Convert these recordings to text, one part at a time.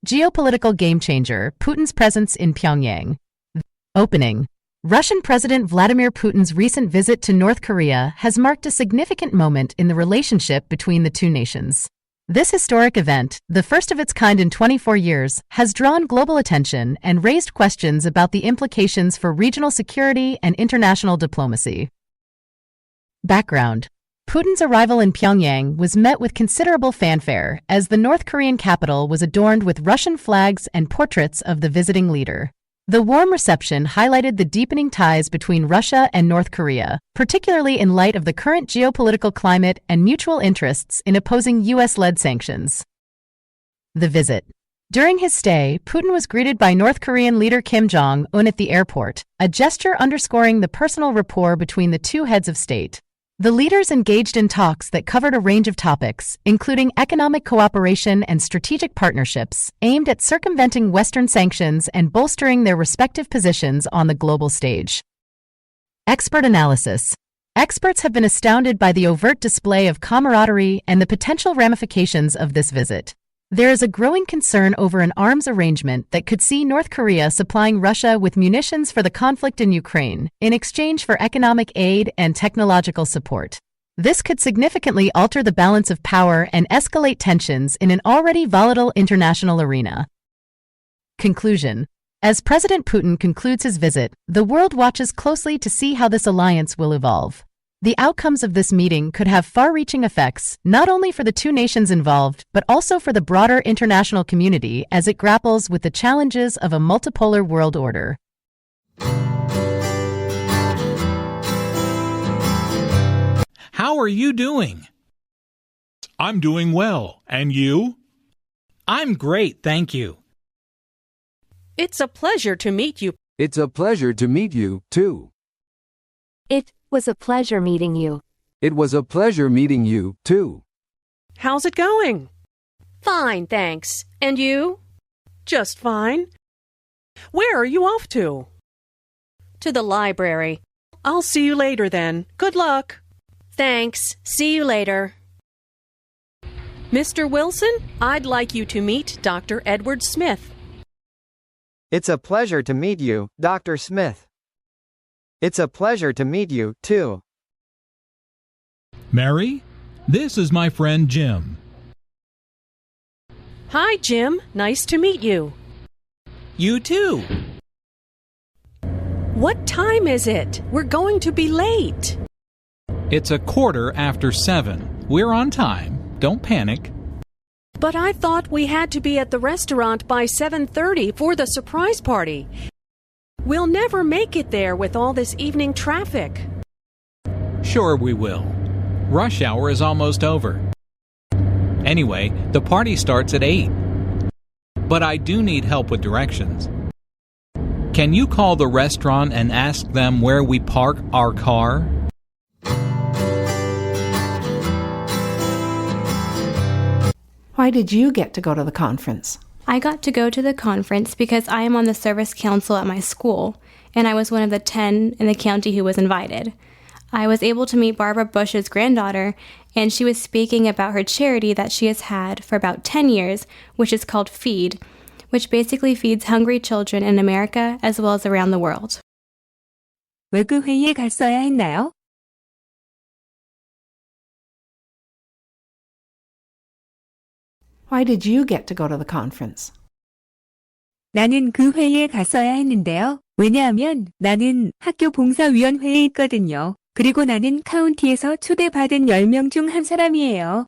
Geopolitical Game-Changer, Putin's Presence in Pyongyang. Opening. Russian President Vladimir Putin's recent visit to North Korea has marked a significant moment in the relationship between the two nations. This historic event, the first of its kind in 24 years, has drawn global attention and raised questions about the implications for regional security and international diplomacy. Background. Putin's arrival in Pyongyang was met with considerable fanfare as the North Korean capital was adorned with Russian flags and portraits of the visiting leader. The warm reception highlighted the deepening ties between Russia and North Korea, particularly in light of the current geopolitical climate and mutual interests in opposing U.S.-led sanctions. The visit. During his stay, Putin was greeted by North Korean leader Kim Jong-un at the airport, a gesture underscoring the personal rapport between the two heads of state. The leaders engaged in talks that covered a range of topics, including economic cooperation and strategic partnerships, aimed at circumventing Western sanctions and bolstering their respective positions on the global stage. Expert analysis. Experts have been astounded by the overt display of camaraderie and the potential ramifications of this visit. There is a growing concern over an arms arrangement that could see North Korea supplying Russia with munitions for the conflict in Ukraine, in exchange for economic aid and technological support. This could significantly alter the balance of power and escalate tensions in an already volatile international arena. Conclusion. As President Putin concludes his visit, the world watches closely to see how this alliance will evolve. The outcomes of this meeting could have far-reaching effects, not only for the two nations involved, but also for the broader international community as it grapples with the challenges of a multipolar world order. How are you doing? I'm doing well. And you? I'm great, thank you. It's a pleasure to meet you. It's a pleasure to meet you, too. It was a pleasure meeting you. It was a pleasure meeting you, too. How's it going? Fine, thanks. And you? Just fine. Where are you off to? To the library. I'll see you later then. Good luck. Thanks. See you later. Mr. Wilson, I'd like you to meet Dr. Edward Smith. It's a pleasure to meet you, Dr. Smith. It's a pleasure to meet you, too. Mary, this is my friend Jim. Hi, Jim. Nice to meet you. You too. What time is it? We're going to be late. It's 7:15. We're on time. Don't panic. But I thought we had to be at the restaurant by 7:30 for the surprise party. We'll never make it there with all this evening traffic. Sure we will. Rush hour is almost over. Anyway, the party starts at 8. But I do need help with directions. Can you call the restaurant and ask them where we park our car? Why did you get to go to the conference? I got to go to the conference because I am on the service council at my school, and I was one of the 10 in the county who was invited. I was able to meet Barbara Bush's granddaughter, and she was speaking about her charity that she has had for about 10 years, which is called FEED, which basically feeds hungry children in America as well as around the world. 왜 그 회의에 갔어야 했나요? Why did you get to go to the conference? 나는 그 회의에 갔어야 했는데요. 왜냐하면 나는 학교 봉사위원회에 있거든요. 그리고 나는 카운티에서 초대받은 10명 중 한 사람이에요.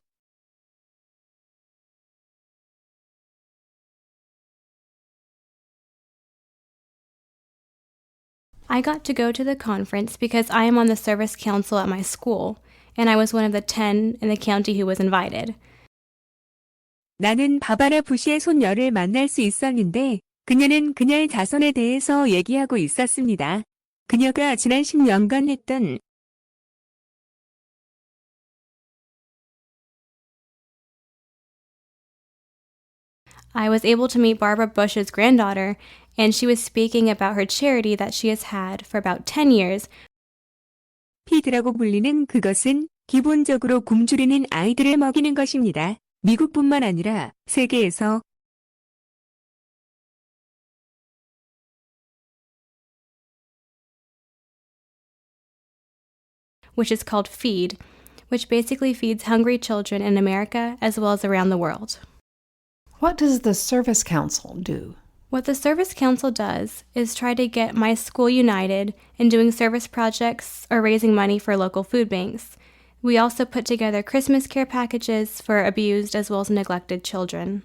I got to go to the conference because I am on the service council at my school, and I was one of the 10 in the county who was invited. 나는 바바라 부시의 손녀를 만날 수 있었는데 그녀는 그녀의 자손에 대해서 얘기하고 있었습니다. 그녀가 지난 10년간 했던 I was able to meet Barbara Bush's granddaughter, and she was speaking about her charity that she has had for about 10 years. 피드라고 불리는 그것은 기본적으로 굶주리는 아이들을 먹이는 것입니다. 미국뿐만 아니라 세계에서 which is called Feed, which basically feeds hungry children in America as well as around the world. What does the Service Council do? What the Service Council does is try to get my school united in doing service projects or raising money for local food banks. We also put together Christmas care packages for abused as well as neglected children.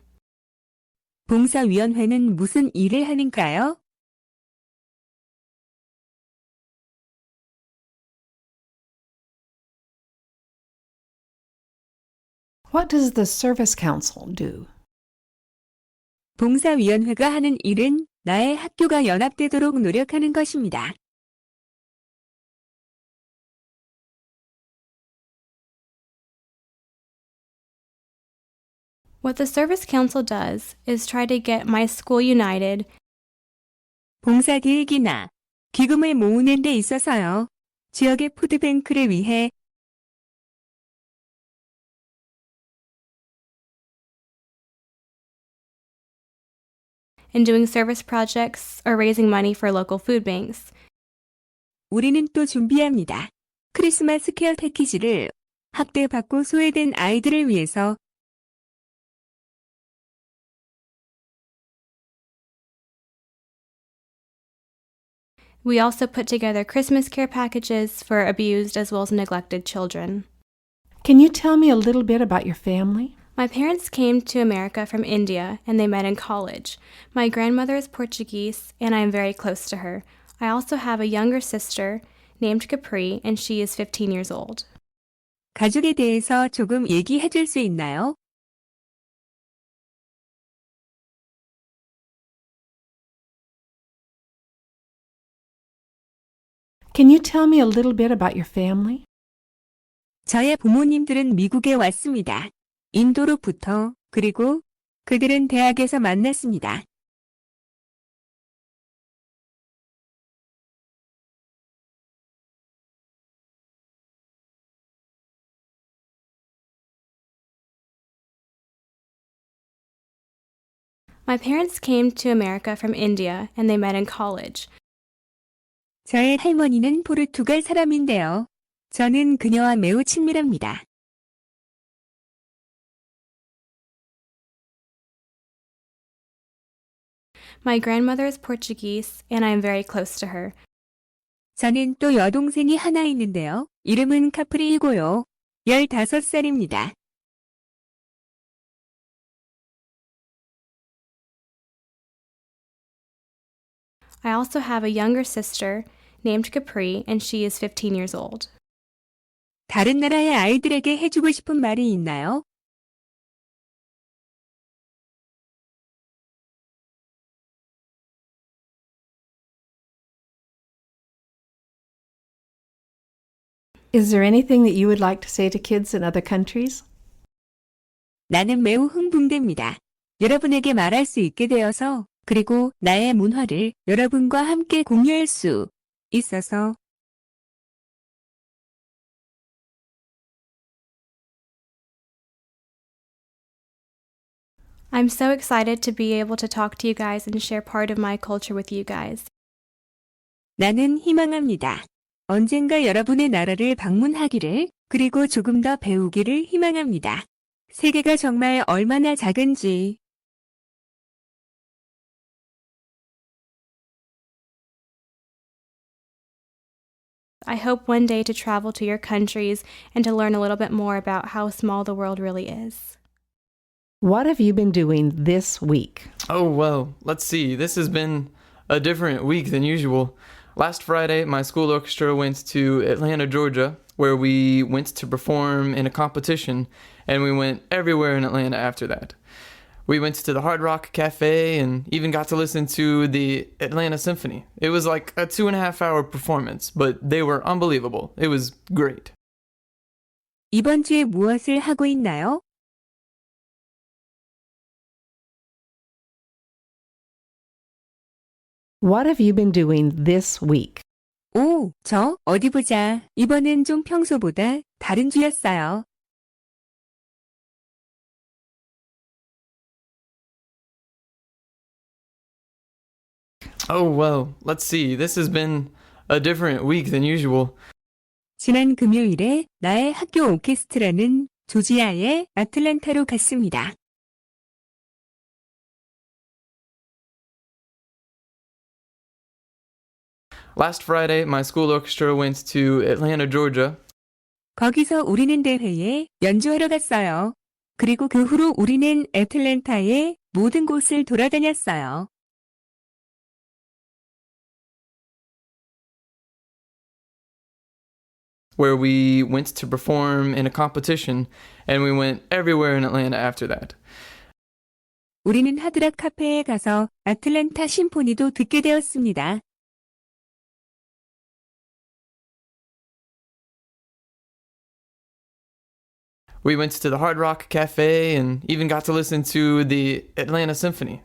봉사위원회는 무슨 일을 하는가요? What does the Service Council do? 봉사위원회가 하는 일은 나의 학교가 연합되도록 노력하는 것입니다. What the Service Council does is try to get my school united. 봉사 계획이나 기금을 모으는 데 있어서요. 지역의 푸드뱅크를 위해 in doing service projects or raising money for local food banks. 우리는 또 준비합니다. 크리스마스 케어 패키지를 학대받고 소외된 아이들을 위해서 We also put together Christmas care packages for abused as well as neglected children. Can you tell me a little bit about your family? My parents came to America from India and they met in college. My grandmother is Portuguese and I am very close to her. I also have a younger sister named Capri and she is 15 years old. 가족에 대해서 조금 얘기해 줄 수 있나요? Can you tell me a little bit about your family? 저의 부모님들은 미국에 왔습니다. 인도로부터 그리고 그들은 대학에서 만났습니다. My parents came to America from India and they met in college. 저의 할머니는 포르투갈 사람인데요. 저는 그녀와 매우 친밀합니다. My grandmother is Portuguese and I am very close to her. 저는 또 여동생이 하나 있는데요. 이름은 카프리이고요. 15살입니다. I also have a younger sister named Capri and she is 15 years old. 다른 나라의 아이들에게 해주고 싶은 말이 있나요? Is there anything that you would like to say to kids in other countries? 나는 매우 흥분됩니다. 여러분에게 말할 수 있게 되어서 그리고 나의 문화를 여러분과 함께 공유할 수 있어서 I'm so excited to be able to talk to you guys and share part of my culture with you guys. 나는 희망합니다. 언젠가 여러분의 나라를 방문하기를 그리고 조금 더 배우기를 희망합니다. 세계가 정말 얼마나 작은지 I hope one day to travel to your countries and to learn a little bit more about how small the world really is. What have you been doing this week? Oh, well, let's see. This has been a different week than usual. Last Friday, my school orchestra went to Atlanta, Georgia, where we went to perform in a competition, and we went everywhere in Atlanta after that. We went to the Hard Rock Cafe and even got to listen to the Atlanta Symphony. It was like a 2.5-hour performance, but they were unbelievable. It was great. 이번 주에 무엇을 하고 있나요? What have you been doing this week? 오, 저 어디 보자. 이번엔 좀 평소보다 다른 주였어요. Oh, well, let's see. This has been a different week than usual. 지난 금요일에 나의 학교 오케스트라는 조지아의 아틀란타로 갔습니다. Last Friday, my school orchestra went to Atlanta, Georgia. 거기서 우리는 대회에 연주하러 갔어요. 그리고 그 후로 우리는 애틀랜타의 모든 곳을 돌아다녔어요. Where we went to perform in a competition, and we went everywhere in Atlanta after that. 우리는 하드락 카페에 가서 아틀란타 심포니도 듣게 되었습니다. We went to the Hard Rock Cafe and even got to listen to the Atlanta Symphony.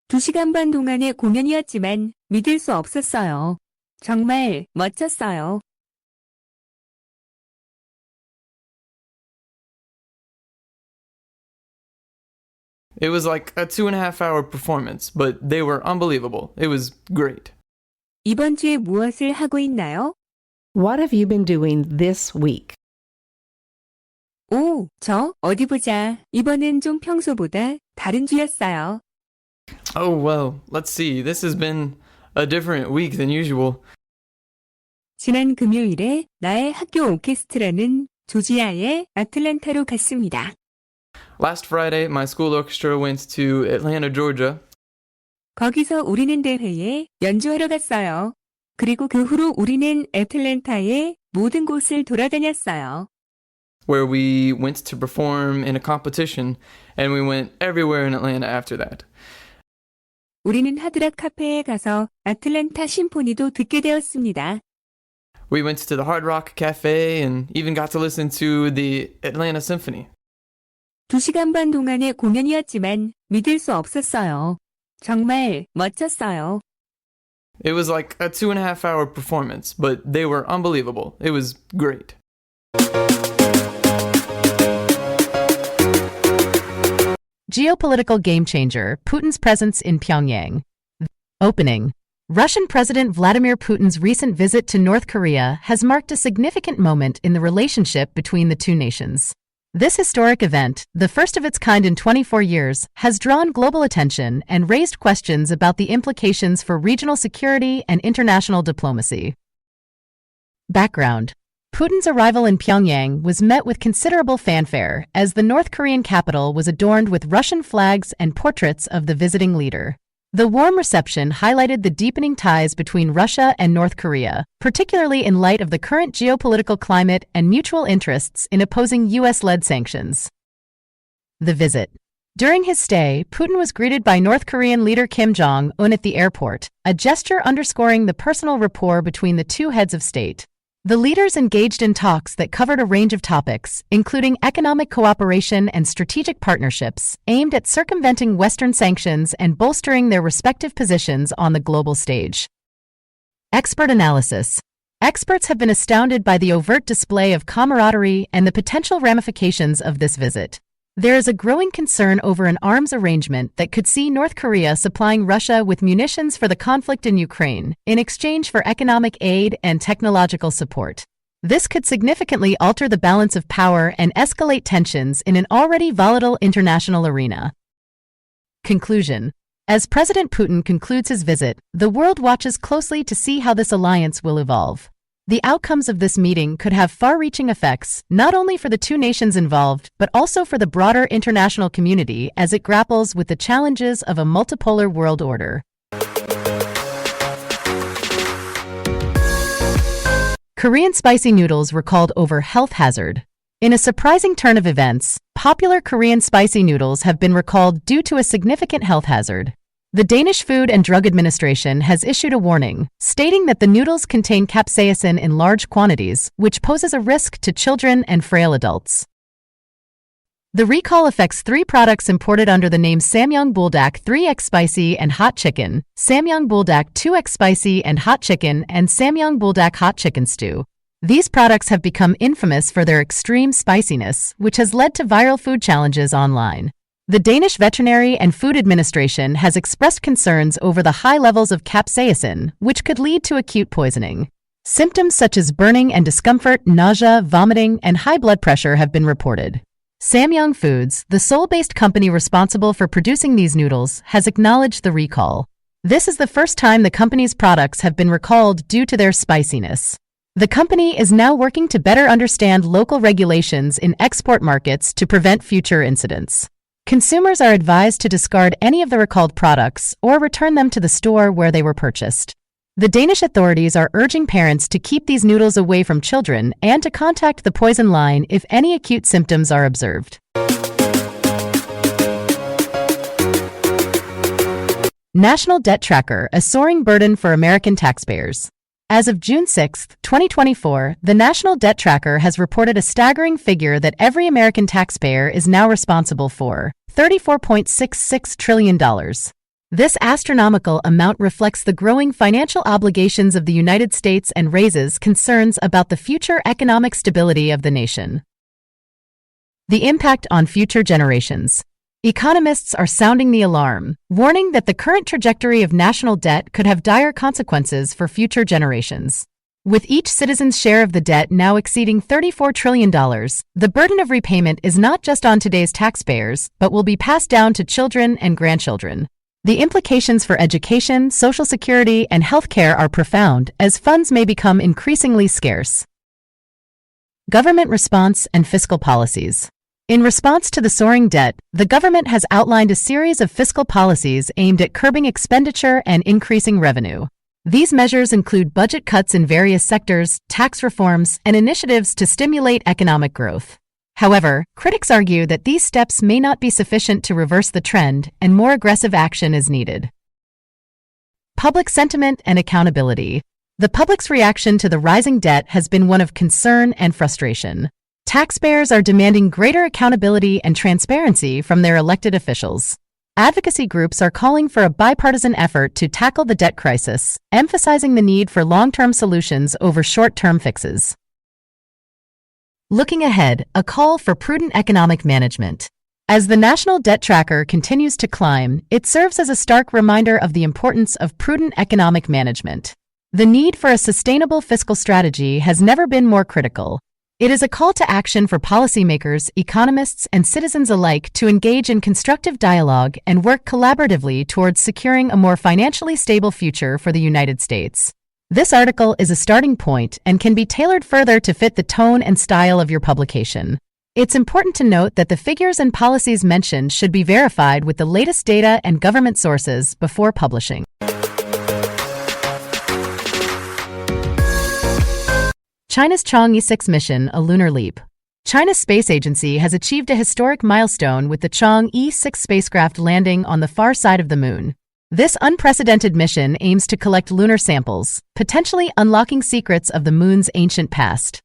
2시간 반 동안의 공연이었지만 믿을 수 없었어요. 정말 멋졌어요. It was like a 2.5-hour performance, but they were unbelievable. It was great. 이번 주에 무엇을 하고 있나요? What have you been doing this week? 오, 저 어디 보자. 이번엔 좀 평소보다 다른 주였어요. Oh, well, let's see. This has been a different week than usual. 지난 금요일에 나의 학교 오케스트라는 조지아의 아틀란타로 갔습니다. Last Friday, my school orchestra went to Atlanta, Georgia. 거기서 우리는 대회에 연주하러 갔어요. 그리고 그 후로 우리는 애틀랜타의 모든 곳을 돌아다녔어요. Where we went to perform in a competition, and we went everywhere in Atlanta after that. 우리는 하드락 카페에 가서 아틀란타 심포니도 듣게 되었습니다. We went to the Hard Rock Cafe and even got to listen to the Atlanta Symphony. 2시간 반 동안의 공연이었지만 믿을 수 없었어요. 정말 멋졌어요. It was like a 2.5-hour performance, but they were unbelievable. It was great. Geopolitical game-changer, Putin's presence in Pyongyang. Opening. Russian President Vladimir Putin's recent visit to North Korea has marked a significant moment in the relationship between the two nations. This historic event, the first of its kind in 24 years, has drawn global attention and raised questions about the implications for regional security and international diplomacy. Background. Putin's arrival in Pyongyang was met with considerable fanfare as the North Korean capital was adorned with Russian flags and portraits of the visiting leader. The warm reception highlighted the deepening ties between Russia and North Korea, particularly in light of the current geopolitical climate and mutual interests in opposing U.S.-led sanctions. The visit. During his stay, Putin was greeted by North Korean leader Kim Jong-un at the airport, a gesture underscoring the personal rapport between the two heads of state. The leaders engaged in talks that covered a range of topics, including economic cooperation and strategic partnerships, aimed at circumventing Western sanctions and bolstering their respective positions on the global stage. Expert analysis. Experts have been astounded by the overt display of camaraderie and the potential ramifications of this visit. There is a growing concern over an arms arrangement that could see North Korea supplying Russia with munitions for the conflict in Ukraine in exchange for economic aid and technological support. This could significantly alter the balance of power and escalate tensions in an already volatile international arena. Conclusion. As President Putin concludes his visit, the world watches closely to see how this alliance will evolve. The outcomes of this meeting could have far-reaching effects, not only for the two nations involved, but also for the broader international community as it grapples with the challenges of a multipolar world order. Korean spicy noodles were called over health hazard. In a surprising turn of events, popular Korean spicy noodles have been recalled due to a significant health hazard. The Danish Food and Drug Administration has issued a warning, stating that the noodles contain capsaicin in large quantities, which poses a risk to children and frail adults. The recall affects 3 products imported under the name Samyang Buldak 3X Spicy and Hot Chicken, Samyang Buldak 2X Spicy and Hot Chicken, and Samyang Buldak Hot Chicken Stew. These products have become infamous for their extreme spiciness, which has led to viral food challenges online. The Danish Veterinary and Food Administration has expressed concerns over the high levels of capsaicin, which could lead to acute poisoning. Symptoms such as burning and discomfort, nausea, vomiting, and high blood pressure have been reported. Samyang Foods, the Seoul-based company responsible for producing these noodles, has acknowledged the recall. This is the first time the company's products have been recalled due to their spiciness. The company is now working to better understand local regulations in export markets to prevent future incidents. Consumers are advised to discard any of the recalled products or return them to the store where they were purchased. The Danish authorities are urging parents to keep these noodles away from children and to contact the poison line if any acute symptoms are observed. National Debt Tracker, a soaring burden for American taxpayers. As of June 6, 2024, the National Debt Tracker has reported a staggering figure that every American taxpayer is now responsible for: $34.66 trillion. This astronomical amount reflects the growing financial obligations of the United States and raises concerns about the future economic stability of the nation. The impact on future generations. Economists are sounding the alarm, warning that the current trajectory of national debt could have dire consequences for future generations. With each citizen's share of the debt now exceeding $34 trillion, the burden of repayment is not just on today's taxpayers, but will be passed down to children and grandchildren. The implications for education, Social Security, and healthcare are profound, as funds may become increasingly scarce. Government response and fiscal policies. In response to the soaring debt, the government has outlined a series of fiscal policies aimed at curbing expenditure and increasing revenue. These measures include budget cuts in various sectors, tax reforms, and initiatives to stimulate economic growth. However, critics argue that these steps may not be sufficient to reverse the trend, and more aggressive action is needed. Public sentiment and accountability. The public's reaction to the rising debt has been one of concern and frustration. Taxpayers are demanding greater accountability and transparency from their elected officials. Advocacy groups are calling for a bipartisan effort to tackle the debt crisis, emphasizing the need for long-term solutions over short-term fixes. Looking ahead, a call for prudent economic management. As the National Debt Tracker continues to climb, it serves as a stark reminder of the importance of prudent economic management. The need for a sustainable fiscal strategy has never been more critical. It is a call to action for policymakers, economists, and citizens alike to engage in constructive dialogue and work collaboratively towards securing a more financially stable future for the United States. This article is a starting point and can be tailored further to fit the tone and style of your publication. It's important to note that the figures and policies mentioned should be verified with the latest data and government sources before publishing. China's Chang'e 6 mission, a lunar leap. China's space agency has achieved a historic milestone with the Chang'e 6 spacecraft landing on the far side of the moon. This unprecedented mission aims to collect lunar samples, potentially unlocking secrets of the moon's ancient past.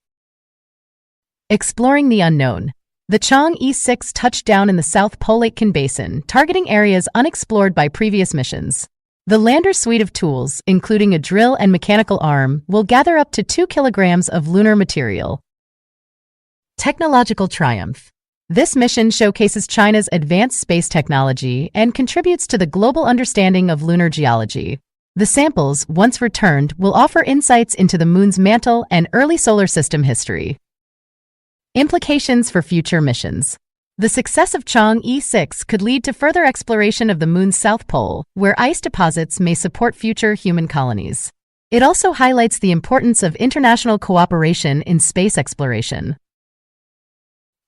Exploring the unknown. The Chang'e 6 touched down in the South Pole Aitken Basin, targeting areas unexplored by previous missions. The lander's suite of tools, including a drill and mechanical arm, will gather up to 2 kilograms of lunar material. Technological triumph. This mission showcases China's advanced space technology and contributes to the global understanding of lunar geology. The samples, once returned, will offer insights into the moon's mantle and early solar system history. Implications for future missions. The success of Chang'e 6 could lead to further exploration of the moon's south pole, where ice deposits may support future human colonies. It also highlights the importance of international cooperation in space exploration.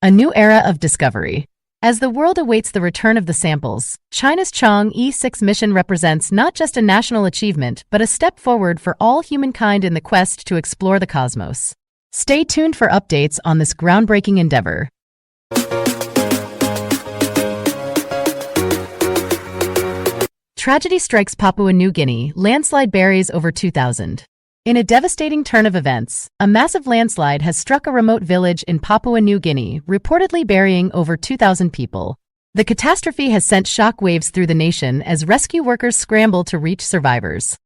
A new era of discovery. As the world awaits the return of the samples, China's Chang'e 6 mission represents not just a national achievement, but a step forward for all humankind in the quest to explore the cosmos. Stay tuned for updates on this groundbreaking endeavor. Tragedy strikes Papua New Guinea, landslide buries over 2,000. In a devastating turn of events, a massive landslide has struck a remote village in Papua New Guinea, reportedly burying over 2,000 people. The catastrophe has sent shockwaves through the nation as rescue workers scramble to reach survivors.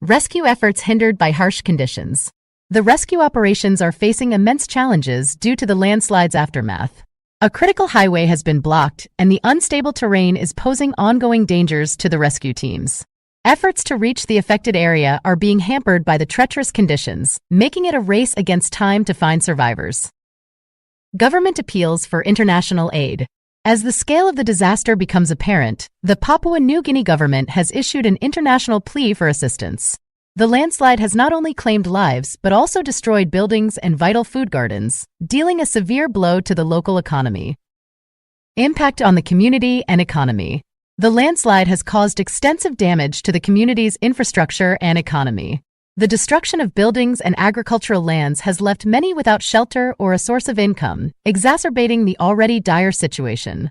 Rescue efforts hindered by harsh conditions. The rescue operations are facing immense challenges due to the landslide's aftermath. A critical highway has been blocked, and the unstable terrain is posing ongoing dangers to the rescue teams. Efforts to reach the affected area are being hampered by the treacherous conditions, making it a race against time to find survivors. Government appeals for international aid. As the scale of the disaster becomes apparent, the Papua New Guinea government has issued an international plea for assistance. The landslide has not only claimed lives but also destroyed buildings and vital food gardens, dealing a severe blow to the local economy. Impact on the community and economy. The landslide has caused extensive damage to the community's infrastructure and economy. The destruction of buildings and agricultural lands has left many without shelter or a source of income, exacerbating the already dire situation.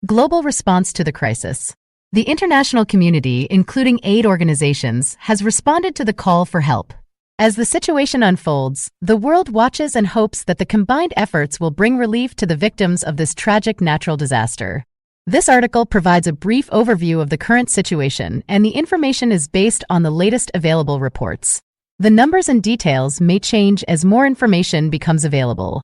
Global response to the crisis. The international community, including aid organizations, has responded to the call for help. As the situation unfolds, the world watches and hopes that the combined efforts will bring relief to the victims of this tragic natural disaster. This article provides a brief overview of the current situation, and the information is based on the latest available reports. The numbers and details may change as more information becomes available.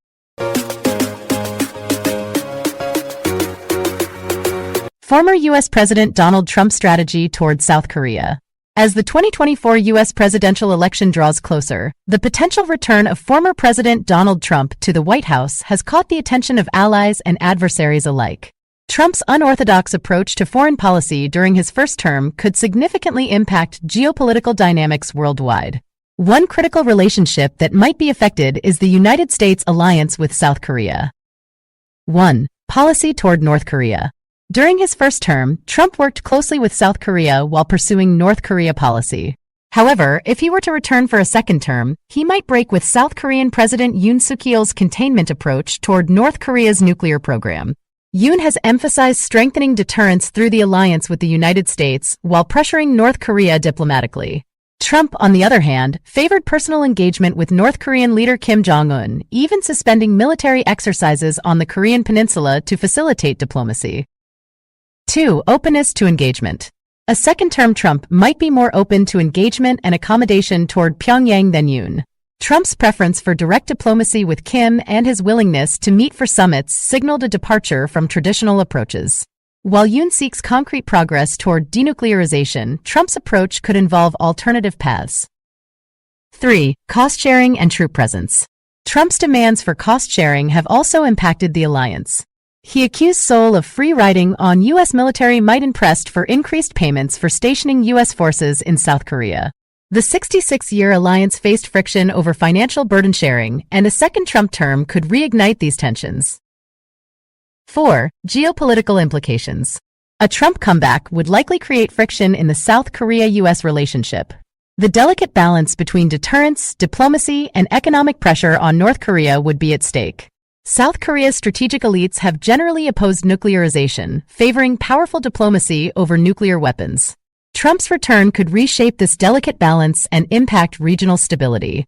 Former U.S. President Donald Trump's strategy toward South Korea. As the 2024 U.S. presidential election draws closer, the potential return of former President Donald Trump to the White House has caught the attention of allies and adversaries alike. Trump's unorthodox approach to foreign policy during his first term could significantly impact geopolitical dynamics worldwide. One critical relationship that might be affected is the United States' alliance with South Korea. 1. Policy toward North Korea. During his first term, Trump worked closely with South Korea while pursuing North Korea policy. However, if he were to return for a second term, he might break with South Korean President Yoon Suk-yeol's containment approach toward North Korea's nuclear program. Yoon has emphasized strengthening deterrence through the alliance with the United States while pressuring North Korea diplomatically. Trump, on the other hand, favored personal engagement with North Korean leader Kim Jong-un, even suspending military exercises on the Korean peninsula to facilitate diplomacy. 2. Openness to engagement. A second-term Trump might be more open to engagement and accommodation toward Pyongyang than Yoon. Trump's preference for direct diplomacy with Kim and his willingness to meet for summits signaled a departure from traditional approaches. While Yoon seeks concrete progress toward denuclearization, Trump's approach could involve alternative paths. 3. Cost-sharing and troop presence. Trump's demands for cost-sharing have also impacted the alliance. He accused Seoul of free-riding on U.S. military might and pressed for increased payments for stationing U.S. forces in South Korea. The 66-year alliance faced friction over financial burden sharing, and a second Trump term could reignite these tensions. 4. Geopolitical implications. A Trump comeback would likely create friction in the South Korea-U.S. relationship. The delicate balance between deterrence, diplomacy, and economic pressure on North Korea would be at stake. South Korea's strategic elites have generally opposed nuclearization, favoring powerful diplomacy over nuclear weapons. Trump's return could reshape this delicate balance and impact regional stability.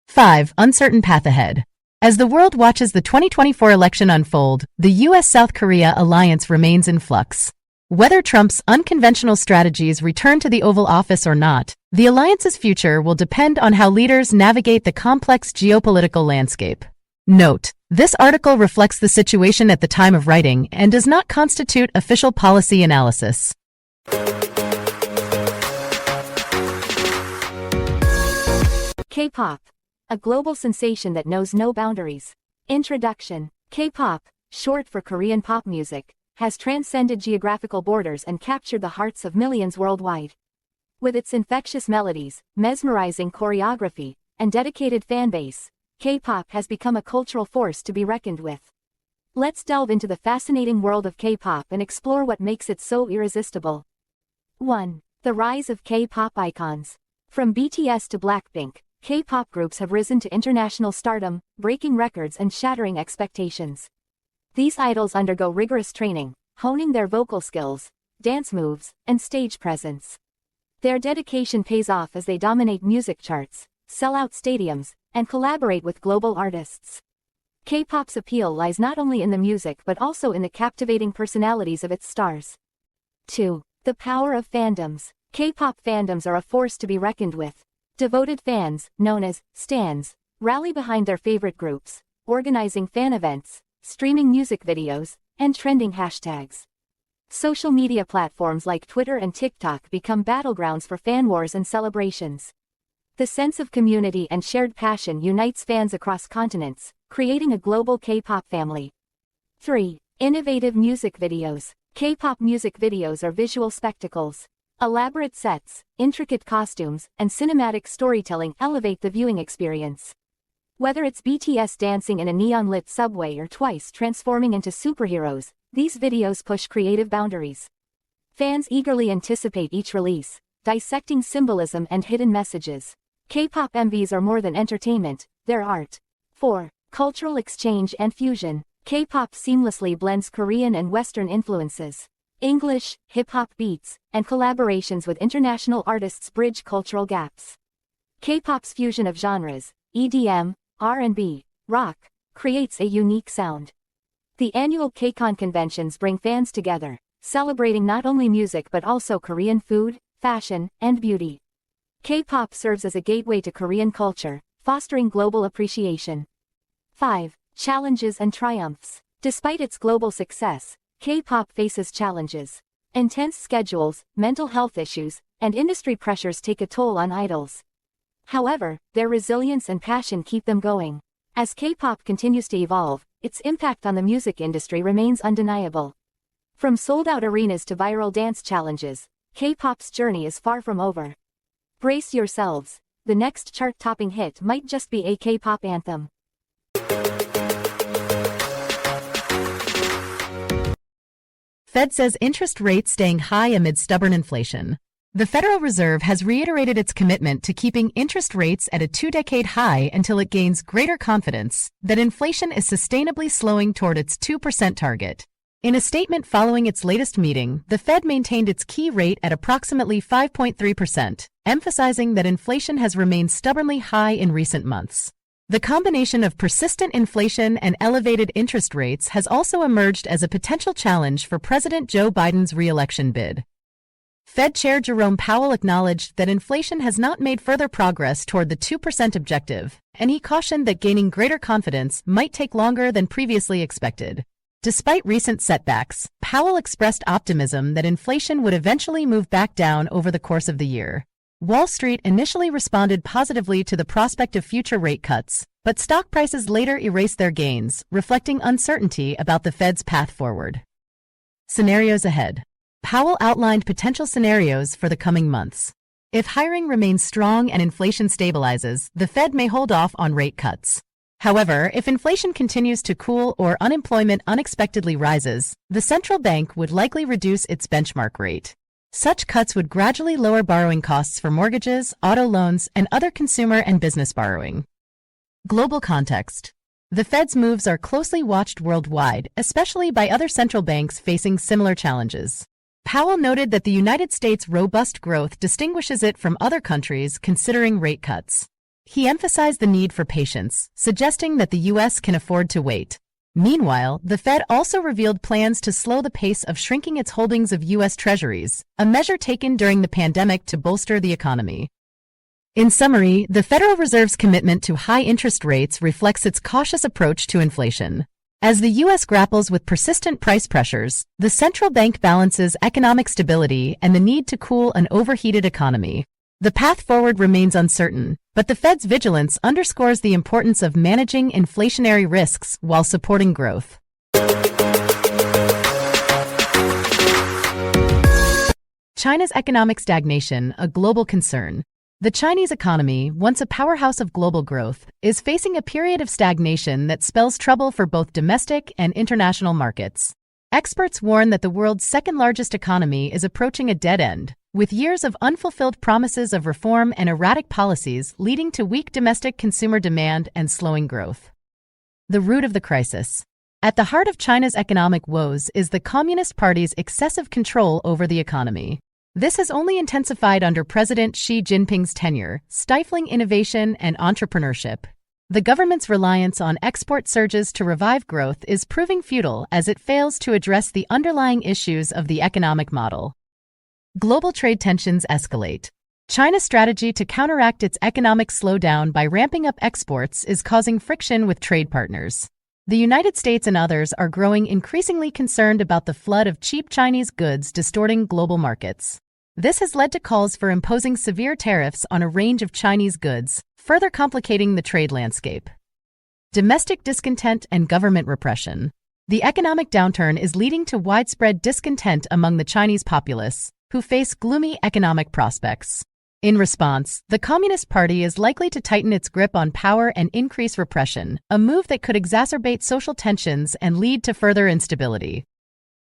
5. Uncertain path ahead. As the world watches the 2024 election unfold, the U.S.-South Korea alliance remains in flux. Whether Trump's unconventional strategies return to the Oval Office or not, the alliance's future will depend on how leaders navigate the complex geopolitical landscape. Note: this article reflects the situation at the time of writing and does not constitute official policy analysis. K-pop, a global sensation that knows no boundaries. Introduction. K-pop, short for Korean pop music, has transcended geographical borders and captured the hearts of millions worldwide. With its infectious melodies, mesmerizing choreography, and dedicated fan base, K-pop has become a cultural force to be reckoned with. Let's delve into the fascinating world of K-pop and explore what makes it so irresistible. 1. The rise of K-pop icons. From BTS to Blackpink, K-pop groups have risen to international stardom, breaking records and shattering expectations. These idols undergo rigorous training, honing their vocal skills, dance moves, and stage presence. Their dedication pays off as they dominate music charts, sell out stadiums, and collaborate with global artists. K-pop's appeal lies not only in the music but also in the captivating personalities of its stars. 2. The power of fandoms. K-pop fandoms are a force to be reckoned with. Devoted fans, known as stans, rally behind their favorite groups, organizing fan events, streaming music videos, and trending hashtags. Social media platforms like Twitter and TikTok become battlegrounds for fan wars and celebrations. The sense of community and shared passion unites fans across continents, creating a global K-pop family. 3. Innovative music videos. K-pop music videos are visual spectacles. Elaborate sets, intricate costumes, and cinematic storytelling elevate the viewing experience. Whether it's BTS dancing in a neon-lit subway or Twice transforming into superheroes, these videos push creative boundaries. Fans eagerly anticipate each release, dissecting symbolism and hidden messages. K-pop MVs are more than entertainment, they're art. 4. Cultural exchange and fusion. K-pop seamlessly blends Korean and Western influences. English, hip-hop beats, and collaborations with international artists bridge cultural gaps. K-pop's fusion of genres, EDM, R&B, rock, creates a unique sound. The annual KCON conventions bring fans together, celebrating not only music but also Korean food, fashion, and beauty. K-pop serves as a gateway to Korean culture, fostering global appreciation. 5. Challenges and triumphs. Despite its global success, K-pop faces challenges. Intense schedules, mental health issues, and industry pressures take a toll on idols. However, their resilience and passion keep them going. As K-pop continues to evolve, its impact on the music industry remains undeniable. From sold-out arenas to viral dance challenges, K-pop's journey is far from over. Brace yourselves, the next chart-topping hit might just be a K-pop anthem. Fed says interest rates staying high amid stubborn inflation. The Federal Reserve has reiterated its commitment to keeping interest rates at a two-decade high until it gains greater confidence that inflation is sustainably slowing toward its 2% target. In a statement following its latest meeting, the Fed maintained its key rate at approximately 5.3%, emphasizing that inflation has remained stubbornly high in recent months. The combination of persistent inflation and elevated interest rates has also emerged as a potential challenge for President Joe Biden's re-election bid. Fed Chair Jerome Powell acknowledged that inflation has not made further progress toward the 2% objective, and he cautioned that gaining greater confidence might take longer than previously expected. Despite recent setbacks, Powell expressed optimism that inflation would eventually move back down over the course of the year. Wall Street initially responded positively to the prospect of future rate cuts, but stock prices later erased their gains, reflecting uncertainty about the Fed's path forward. Scenarios ahead. Powell outlined potential scenarios for the coming months. If hiring remains strong and inflation stabilizes, the Fed may hold off on rate cuts. However, if inflation continues to cool or unemployment unexpectedly rises, the central bank would likely reduce its benchmark rate. Such cuts would gradually lower borrowing costs for mortgages, auto loans, and other consumer and business borrowing. Global context. The Fed's moves are closely watched worldwide, especially by other central banks facing similar challenges. Powell noted that the United States' robust growth distinguishes it from other countries considering rate cuts. He emphasized the need for patience, suggesting that the U.S. can afford to wait. Meanwhile, the Fed also revealed plans to slow the pace of shrinking its holdings of U.S. Treasuries, a measure taken during the pandemic to bolster the economy. In summary, the Federal Reserve's commitment to high interest rates reflects its cautious approach to inflation. As the U.S. grapples with persistent price pressures, the central bank balances economic stability and the need to cool an overheated economy. The path forward remains uncertain, but the Fed's vigilance underscores the importance of managing inflationary risks while supporting growth. China's economic stagnation, a global concern. The Chinese economy, once a powerhouse of global growth, is facing a period of stagnation that spells trouble for both domestic and international markets. Experts warn that the world's second-largest economy is approaching a dead end, with years of unfulfilled promises of reform and erratic policies leading to weak domestic consumer demand and slowing growth. The root of the crisis. At the heart of China's economic woes is the Communist Party's excessive control over the economy. This has only intensified under President Xi Jinping's tenure, stifling innovation and entrepreneurship. The government's reliance on export surges to revive growth is proving futile as it fails to address the underlying issues of the economic model. Global trade tensions escalate. China's strategy to counteract its economic slowdown by ramping up exports is causing friction with trade partners. The United States and others are growing increasingly concerned about the flood of cheap Chinese goods distorting global markets. This has led to calls for imposing severe tariffs on a range of Chinese goods, further complicating the trade landscape. Domestic discontent and government repression. The economic downturn is leading to widespread discontent among the Chinese populace, who face gloomy economic prospects. In response, the Communist Party is likely to tighten its grip on power and increase repression, a move that could exacerbate social tensions and lead to further instability.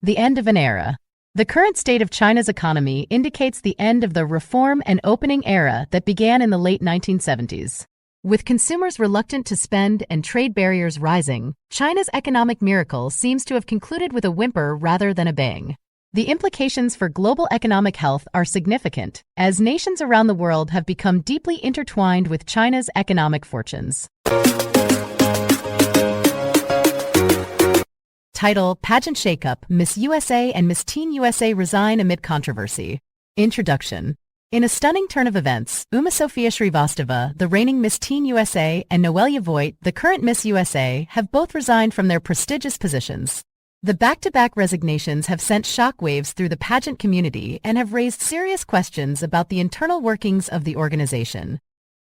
The end of an era. The current state of China's economy indicates the end of the reform and opening era that began in the late 1970s. With consumers reluctant to spend and trade barriers rising, China's economic miracle seems to have concluded with a whimper rather than a bang. The implications for global economic health are significant, as nations around the world have become deeply intertwined with China's economic fortunes. Title: Pageant Shakeup, Miss USA and Miss Teen USA resign amid controversy. Introduction. In a stunning turn of events, Uma-Sofia Shrivastava, the reigning Miss Teen USA, and Noelia Voigt, the current Miss USA, have both resigned from their prestigious positions. The back-to-back resignations have sent shockwaves through the pageant community and have raised serious questions about the internal workings of the organization.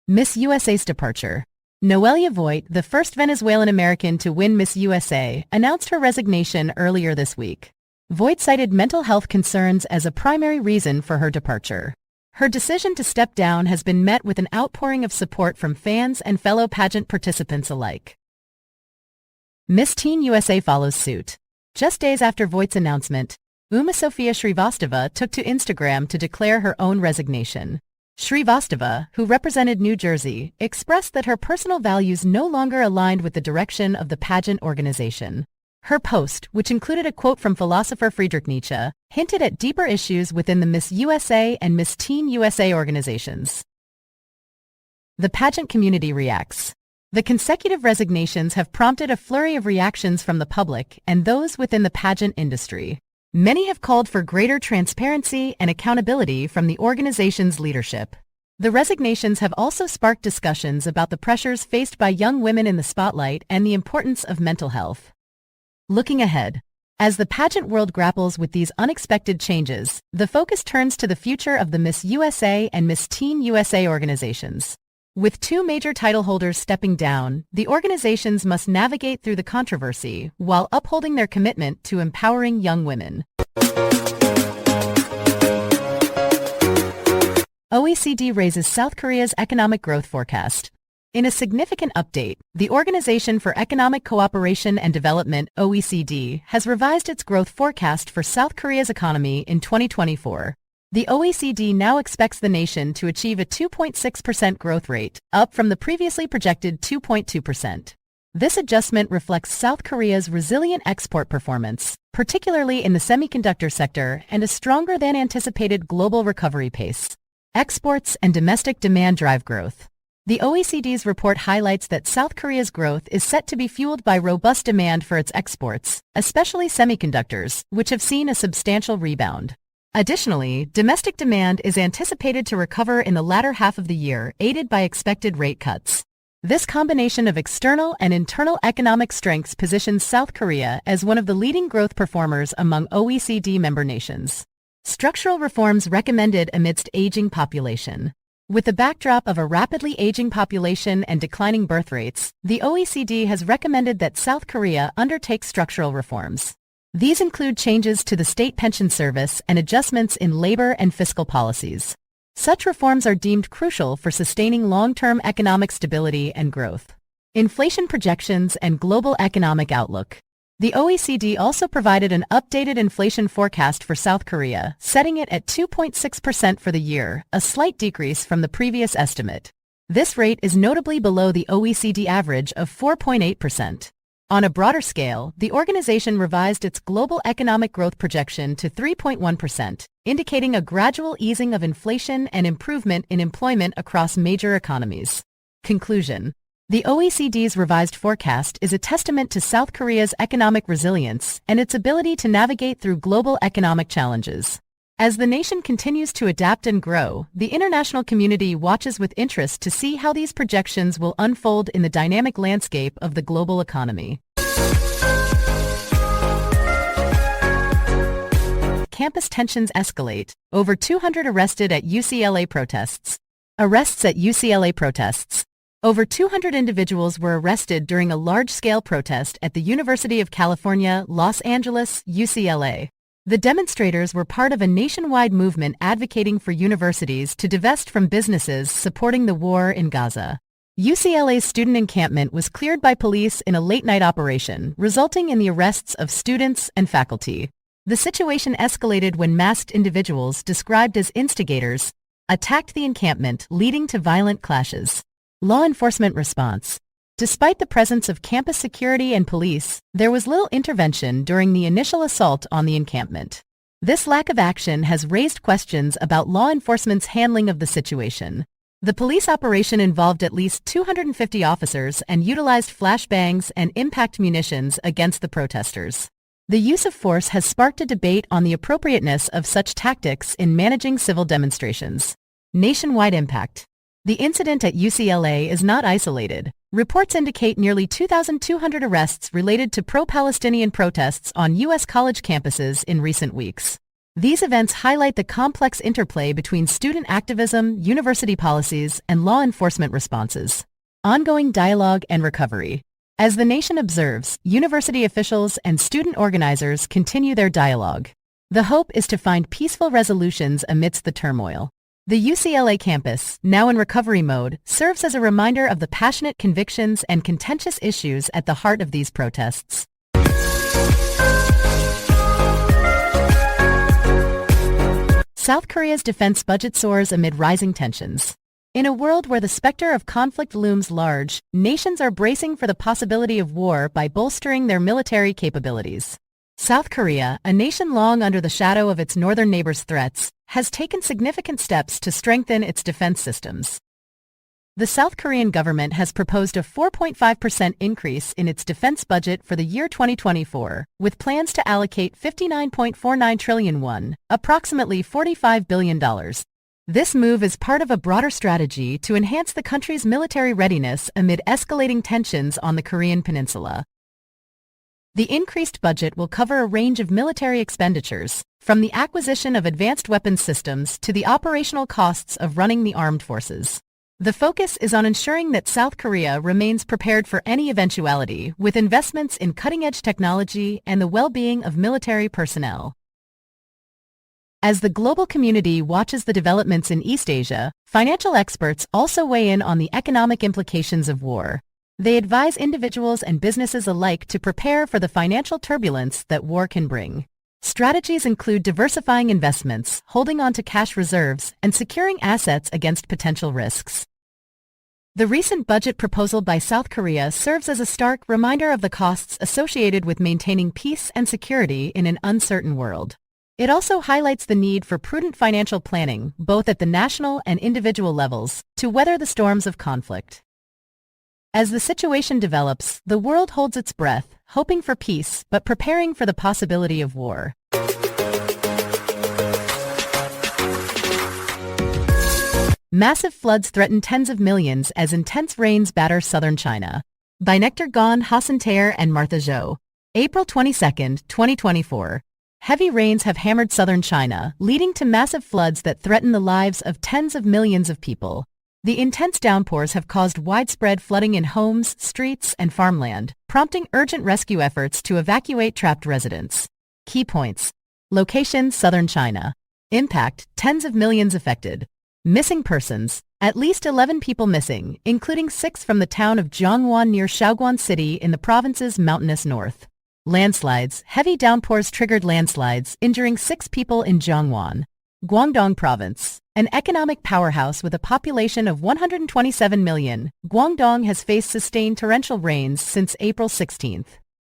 Miss USA's departure. Noelia Voigt, the first Venezuelan American to win Miss USA, announced her resignation earlier this week. Voigt cited mental health concerns as a primary reason for her departure. Her decision to step down has been met with an outpouring of support from fans and fellow pageant participants alike. Miss Teen USA follows suit. Just days after Voigt's announcement, Uma-Sofia Shrivastava took to Instagram to declare her own resignation. Shrivastava, who represented New Jersey, expressed that her personal values no longer aligned with the direction of the pageant organization. Her post, which included a quote from philosopher Friedrich Nietzsche, hinted at deeper issues within the Miss USA and Miss Teen USA organizations. The pageant community reacts. The consecutive resignations have prompted a flurry of reactions from the public and those within the pageant industry. Many have called for greater transparency and accountability from the organization's leadership. The resignations have also sparked discussions about the pressures faced by young women in the spotlight and the importance of mental health. Looking ahead. As the pageant world grapples with these unexpected changes, the focus turns to the future of the Miss USA and Miss Teen USA organizations. With two major title holders stepping down, the organizations must navigate through the controversy while upholding their commitment to empowering young women. OECD raises South Korea's economic growth forecast. In a significant update, the Organization for Economic Cooperation and Development, OECD, has revised its growth forecast for South Korea's economy in 2024. The OECD now expects the nation to achieve a 2.6% growth rate, up from the previously projected 2.2%. This adjustment reflects South Korea's resilient export performance, particularly in the semiconductor sector, and a stronger than anticipated global recovery pace. Exports and domestic demand drive growth. The OECD's report highlights that South Korea's growth is set to be fueled by robust demand for its exports, especially semiconductors, which have seen a substantial rebound. Additionally, domestic demand is anticipated to recover in the latter half of the year, aided by expected rate cuts. This combination of external and internal economic strengths positions South Korea as one of the leading growth performers among OECD member nations. Structural reforms recommended amidst aging population. With the backdrop of a rapidly aging population and declining birth rates, the OECD has recommended that South Korea undertake structural reforms. These include changes to the state pension service and adjustments in labor and fiscal policies. Such reforms are deemed crucial for sustaining long-term economic stability and growth. Inflation projections and global economic outlook. The OECD also provided an updated inflation forecast for South Korea, setting it at 2.6% for the year, a slight decrease from the previous estimate. This rate is notably below the OECD average of 4.8%. On a broader scale, the organization revised its global economic growth projection to 3.1%, indicating a gradual easing of inflation and improvement in employment across major economies. Conclusion. The OECD's revised forecast is a testament to South Korea's economic resilience and its ability to navigate through global economic challenges. As the nation continues to adapt and grow, the international community watches with interest to see how these projections will unfold in the dynamic landscape of the global economy. Campus tensions escalate. Over 200 arrested at UCLA protests. Arrests at UCLA protests. Over 200 individuals were arrested during a large-scale protest at the University of California, Los Angeles, UCLA. The demonstrators were part of a nationwide movement advocating for universities to divest from businesses supporting the war in Gaza. UCLA's student encampment was cleared by police in a late-night operation, resulting in the arrests of students and faculty. The situation escalated when masked individuals, described as instigators, attacked the encampment, leading to violent clashes. Law enforcement response. Despite the presence of campus security and police, there was little intervention during the initial assault on the encampment. This lack of action has raised questions about law enforcement's handling of the situation. The police operation involved at least 250 officers and utilized flashbangs and impact munitions against the protesters. The use of force has sparked a debate on the appropriateness of such tactics in managing civil demonstrations. Nationwide impact. The incident at UCLA is not isolated. Reports indicate nearly 2,200 arrests related to pro-Palestinian protests on U.S. college campuses in recent weeks. These events highlight the complex interplay between student activism, university policies, and law enforcement responses. Ongoing dialogue and recovery. As the nation observes, university officials and student organizers continue their dialogue. The hope is to find peaceful resolutions amidst the turmoil. The UCLA campus, now in recovery mode, serves as a reminder of the passionate convictions and contentious issues at the heart of these protests. South Korea's defense budget soars amid rising tensions. In a world where the specter of conflict looms large, nations are bracing for the possibility of war by bolstering their military capabilities. South Korea, a nation long under the shadow of its northern neighbors' threats, has taken significant steps to strengthen its defense systems. The South Korean government has proposed a 4.5% increase in its defense budget for the year 2024, with plans to allocate 59.49 trillion won, approximately $45 billion. This move is part of a broader strategy to enhance the country's military readiness amid escalating tensions on the Korean peninsula. The increased budget will cover a range of military expenditures, from the acquisition of advanced weapons systems to the operational costs of running the armed forces. The focus is on ensuring that South Korea remains prepared for any eventuality, with investments in cutting-edge technology and the well-being of military personnel. As the global community watches the developments in East Asia, financial experts also weigh in on the economic implications of war. They advise individuals and businesses alike to prepare for the financial turbulence that war can bring. Strategies include diversifying investments, holding on to cash reserves, and securing assets against potential risks. The recent budget proposal by South Korea serves as a stark reminder of the costs associated with maintaining peace and security in an uncertain world. It also highlights the need for prudent financial planning, both at the national and individual levels, to weather the storms of conflict. As the situation develops, the world holds its breath, hoping for peace but preparing for the possibility of war. Massive floods threaten tens of millions as intense rains batter southern China. By Nectar Gon, Hassan Tayer, and Martha Zhou. April 22, 2024. Heavy rains have hammered southern China, leading to massive floods that threaten the lives of tens of millions of people. The intense downpours have caused widespread flooding in homes, streets, and farmland, prompting urgent rescue efforts to evacuate trapped residents. Key points. Location: southern China. Impact: tens of millions affected. Missing persons: at least 11 people missing, including 6 from the town of Jiangwan near Shaoguan City in the province's mountainous north. Landslides: heavy downpours triggered landslides, injuring 6 people in Jiangwan, Guangdong Province. An economic powerhouse with a population of 127 million, Guangdong has faced sustained torrential rains since April 16.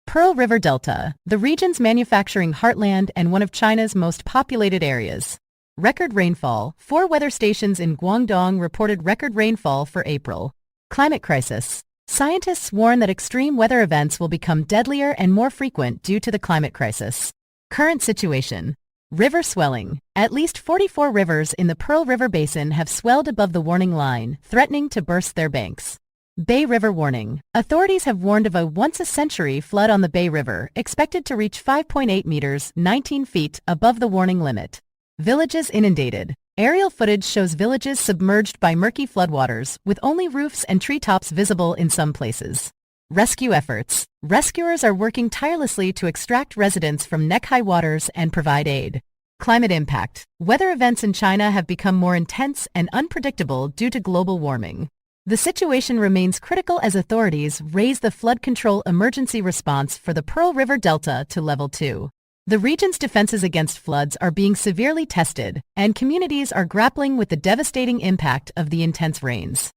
Pearl River Delta, the region's manufacturing heartland and one of China's most populated areas. Record rainfall: 4 weather stations in Guangdong reported record rainfall for April. Climate crisis. Scientists warn that extreme weather events will become deadlier and more frequent due to the climate crisis. Current situation. River swelling. At least 44 rivers in the Pearl River Basin have swelled above the warning line, threatening to burst their banks. Bay River warning. Authorities have warned of a once-a-century flood on the Bay River, expected to reach 5.8 meters, 19 feet, above the warning limit. Villages inundated. Aerial footage shows villages submerged by murky floodwaters, with only roofs and treetops visible in some places. Rescue efforts. Rescuers are working tirelessly to extract residents from neck-high waters and provide aid. Climate impact. Weather events in China have become more intense and unpredictable due to global warming. The situation remains critical as authorities raise the flood control emergency response for the Pearl River Delta to level 2. The region's defenses against floods are being severely tested, and communities are grappling with the devastating impact of the intense rains.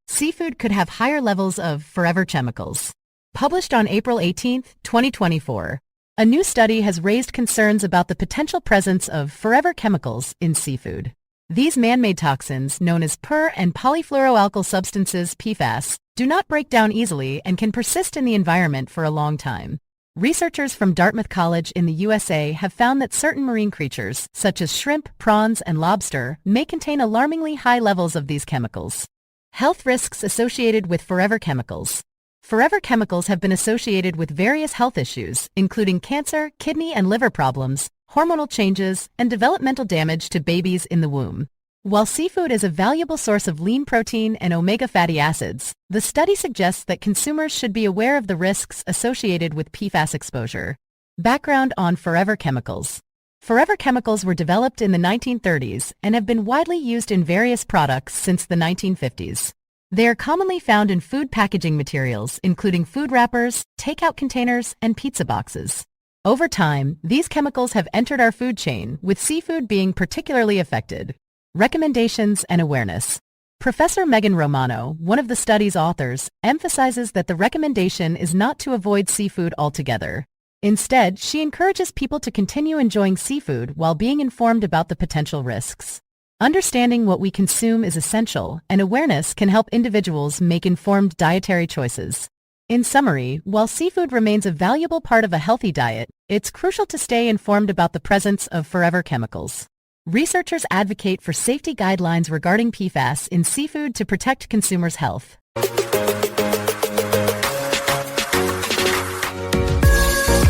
Seafood could have higher levels of forever chemicals. Published on April 18, 2024. A new study has raised concerns about the potential presence of forever chemicals in seafood. These man-made toxins, known as per- and polyfluoroalkyl substances (PFAS), do not break down easily and can persist in the environment for a long time. Researchers from Dartmouth College in the USA have found that certain marine creatures, such as shrimp, prawns, and lobster, may contain alarmingly high levels of these chemicals. Health risks associated with forever chemicals. Forever chemicals have been associated with various health issues, including cancer, kidney and liver problems, hormonal changes, and developmental damage to babies in the womb. While seafood is a valuable source of lean protein and omega fatty acids, the study suggests that consumers should be aware of the risks associated with PFAS exposure. Background on forever chemicals. Forever chemicals were developed in the 1930s and have been widely used in various products since the 1950s. They are commonly found in food packaging materials, including food wrappers, takeout containers, and pizza boxes. Over time, these chemicals have entered our food chain, with seafood being particularly affected. Recommendations and awareness. Professor Megan Romano, one of the study's authors, emphasizes that the recommendation is not to avoid seafood altogether. Instead, she encourages people to continue enjoying seafood while being informed about the potential risks. Understanding what we consume is essential, and awareness can help individuals make informed dietary choices. In summary, while seafood remains a valuable part of a healthy diet, it's crucial to stay informed about the presence of forever chemicals. Researchers advocate for safety guidelines regarding PFAS in seafood to protect consumers' health.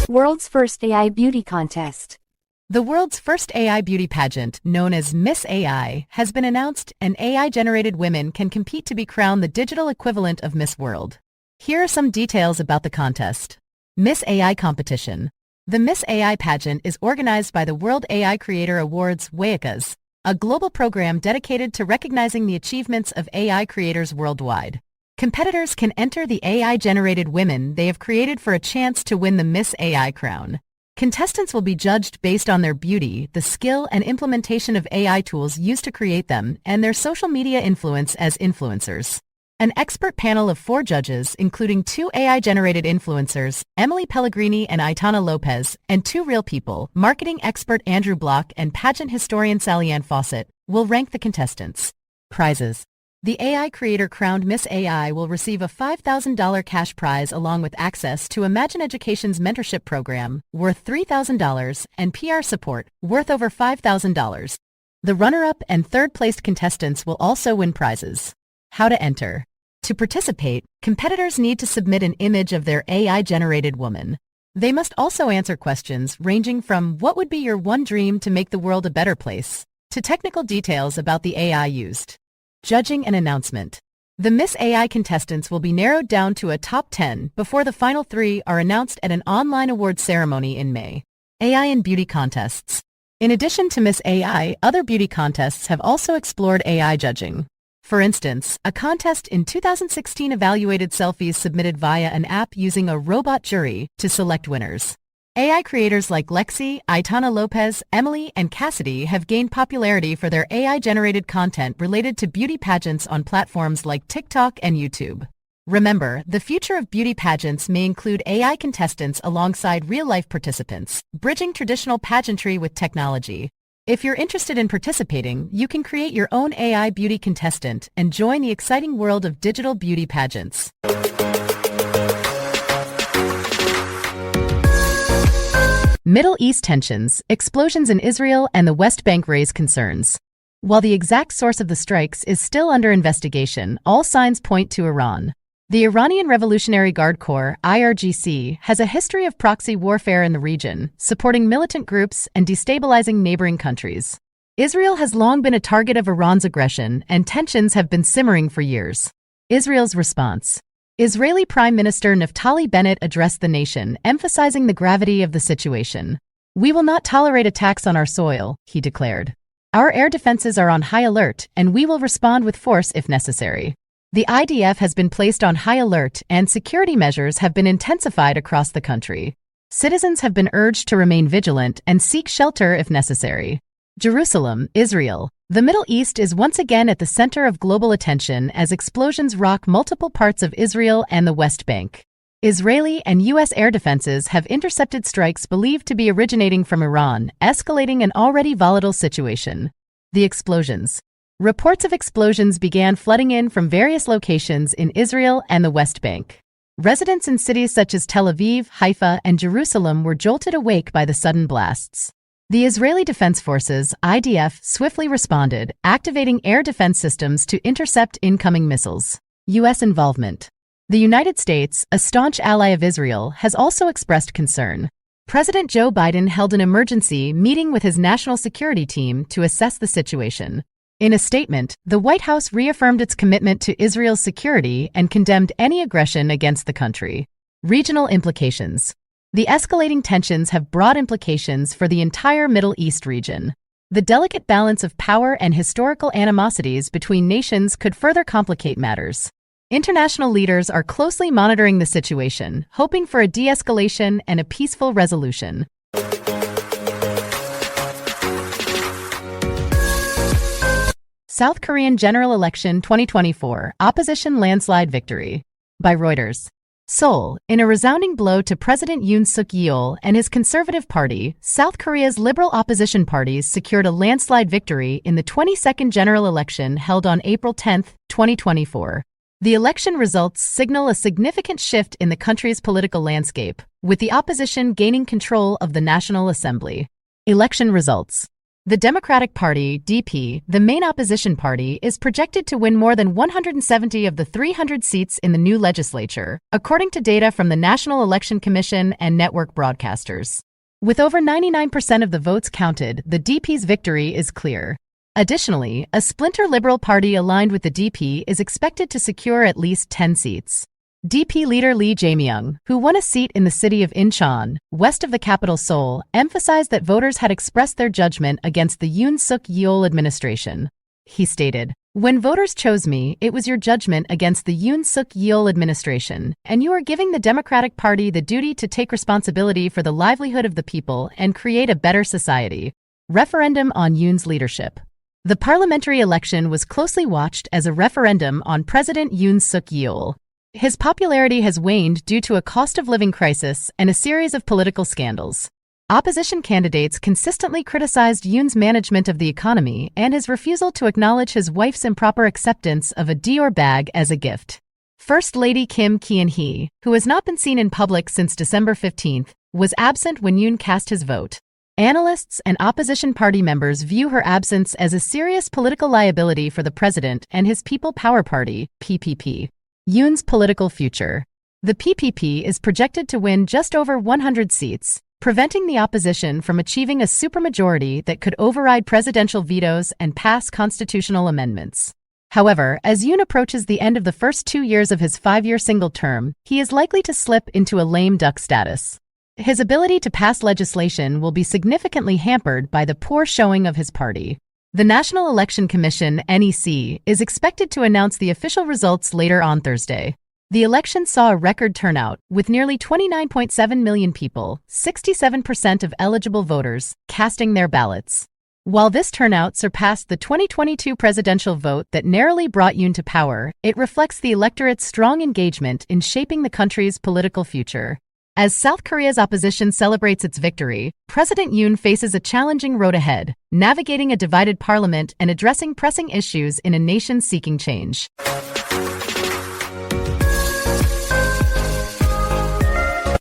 World's first AI beauty contest. The world's first AI beauty pageant, known as Miss AI, has been announced, and AI-generated women can compete to be crowned the digital equivalent of Miss World. Here are some details about the contest. Miss AI competition. The Miss AI pageant is organized by the World AI Creator Awards (WAICAs), a global program dedicated to recognizing the achievements of AI creators worldwide. Competitors can enter the AI-generated women they have created for a chance to win the Miss AI crown. Contestants will be judged based on their beauty, the skill and implementation of AI tools used to create them, and their social media influence as influencers. An expert panel of 4 judges, including 2 AI-generated influencers, Emily Pellegrini and Aitana Lopez, and 2 real people, marketing expert Andrew Block and pageant historian Sally-Ann Fawcett, will rank the contestants. Prizes. The AI creator crowned Miss AI will receive a $5,000 cash prize along with access to Imagine Education's mentorship program, worth $3,000, and PR support, worth over $5,000. The runner-up and third-placed contestants will also win prizes. How to enter. To participate, competitors need to submit an image of their AI-generated woman. They must also answer questions ranging from what would be your one dream to make the world a better place, to technical details about the AI used. Judging and announcement. The Miss AI contestants will be narrowed down to a top 10 before the final 3 are announced at an online awards ceremony in May. AI and beauty contests. In addition to Miss AI, other beauty contests have also explored AI judging. For instance, a contest in 2016 evaluated selfies submitted via an app using a robot jury to select winners. AI creators like Lexi, Aitana Lopez, Emily, and Cassidy have gained popularity for their AI-generated content related to beauty pageants on platforms like TikTok and YouTube. Remember, the future of beauty pageants may include AI contestants alongside real-life participants, bridging traditional pageantry with technology. If you're interested in participating, you can create your own AI beauty contestant and join the exciting world of digital beauty pageants. Middle East tensions, explosions in Israel and the West Bank raise concerns. While the exact source of the strikes is still under investigation, all signs point to Iran. The Iranian Revolutionary Guard Corps, IRGC, has a history of proxy warfare in the region, supporting militant groups and destabilizing neighboring countries. Israel has long been a target of Iran's aggression, and tensions have been simmering for years. Israel's response. Israeli Prime Minister Naftali Bennett addressed the nation, emphasizing the gravity of the situation. "We will not tolerate attacks on our soil," he declared. "Our air defenses are on high alert, and we will respond with force if necessary." The IDF has been placed on high alert, and security measures have been intensified across the country. Citizens have been urged to remain vigilant and seek shelter if necessary. Jerusalem, Israel. The Middle East is once again at the center of global attention as explosions rock multiple parts of Israel and the West Bank. Israeli and U.S. air defenses have intercepted strikes believed to be originating from Iran, escalating an already volatile situation. The explosions. Reports of explosions began flooding in from various locations in Israel and the West Bank. Residents in cities such as Tel Aviv, Haifa, and Jerusalem were jolted awake by the sudden blasts. The Israeli Defense Forces, IDF, swiftly responded, activating air defense systems to intercept incoming missiles. U.S. involvement. The United States, a staunch ally of Israel, has also expressed concern. President Joe Biden held an emergency meeting with his national security team to assess the situation. In a statement, the White House reaffirmed its commitment to Israel's security and condemned any aggression against the country. Regional implications. The escalating tensions have broad implications for the entire Middle East region. The delicate balance of power and historical animosities between nations could further complicate matters. International leaders are closely monitoring the situation, hoping for a de-escalation and a peaceful resolution. South Korean General Election 2024, Opposition Landslide Victory. By Reuters. Seoul, in a resounding blow to President Yoon Suk-yeol and his Conservative Party, South Korea's liberal opposition parties secured a landslide victory in the 22nd general election held on April 10, 2024. The election results signal a significant shift in the country's political landscape, with the opposition gaining control of the National Assembly. Election results. The Democratic Party, DP, the main opposition party, is projected to win more than 170 of the 300 seats in the new legislature, according to data from the National Election Commission and network broadcasters. With over 99% of the votes counted, the DP's victory is clear. Additionally, a splinter Liberal Party aligned with the DP is expected to secure at least 10 seats. DP leader Lee Jae-myung, who won a seat in the city of Incheon, west of the capital Seoul, emphasized that voters had expressed their judgment against the Yoon Suk-yeol administration. He stated, "When voters chose me, it was your judgment against the Yoon Suk-yeol administration, and you are giving the Democratic Party the duty to take responsibility for the livelihood of the people and create a better society." Referendum on Yoon's leadership. The parliamentary election was closely watched as a referendum on President Yoon Suk-yeol. His popularity has waned due to a cost-of-living crisis and a series of political scandals. Opposition candidates consistently criticized Yoon's management of the economy and his refusal to acknowledge his wife's improper acceptance of a Dior bag as a gift. First Lady Kim Kyeon-hee, who has not been seen in public since December 15, was absent when Yoon cast his vote. Analysts and opposition party members view her absence as a serious political liability for the president and his People Power Party, PPP. Yoon's political future. The PPP is projected to win just over 100 seats, preventing the opposition from achieving a supermajority that could override presidential vetoes and pass constitutional amendments. However, as Yoon approaches the end of the first 2 years of his 5-year single term, he is likely to slip into a lame duck status. His ability to pass legislation will be significantly hampered by the poor showing of his party. The National Election Commission, NEC, is expected to announce the official results later on Thursday. The election saw a record turnout, with nearly 29.7 million people, 67% of eligible voters, casting their ballots. While this turnout surpassed the 2022 presidential vote that narrowly brought Yoon to power, it reflects the electorate's strong engagement in shaping the country's political future. As South Korea's opposition celebrates its victory, President Yoon faces a challenging road ahead, navigating a divided parliament and addressing pressing issues in a nation seeking change.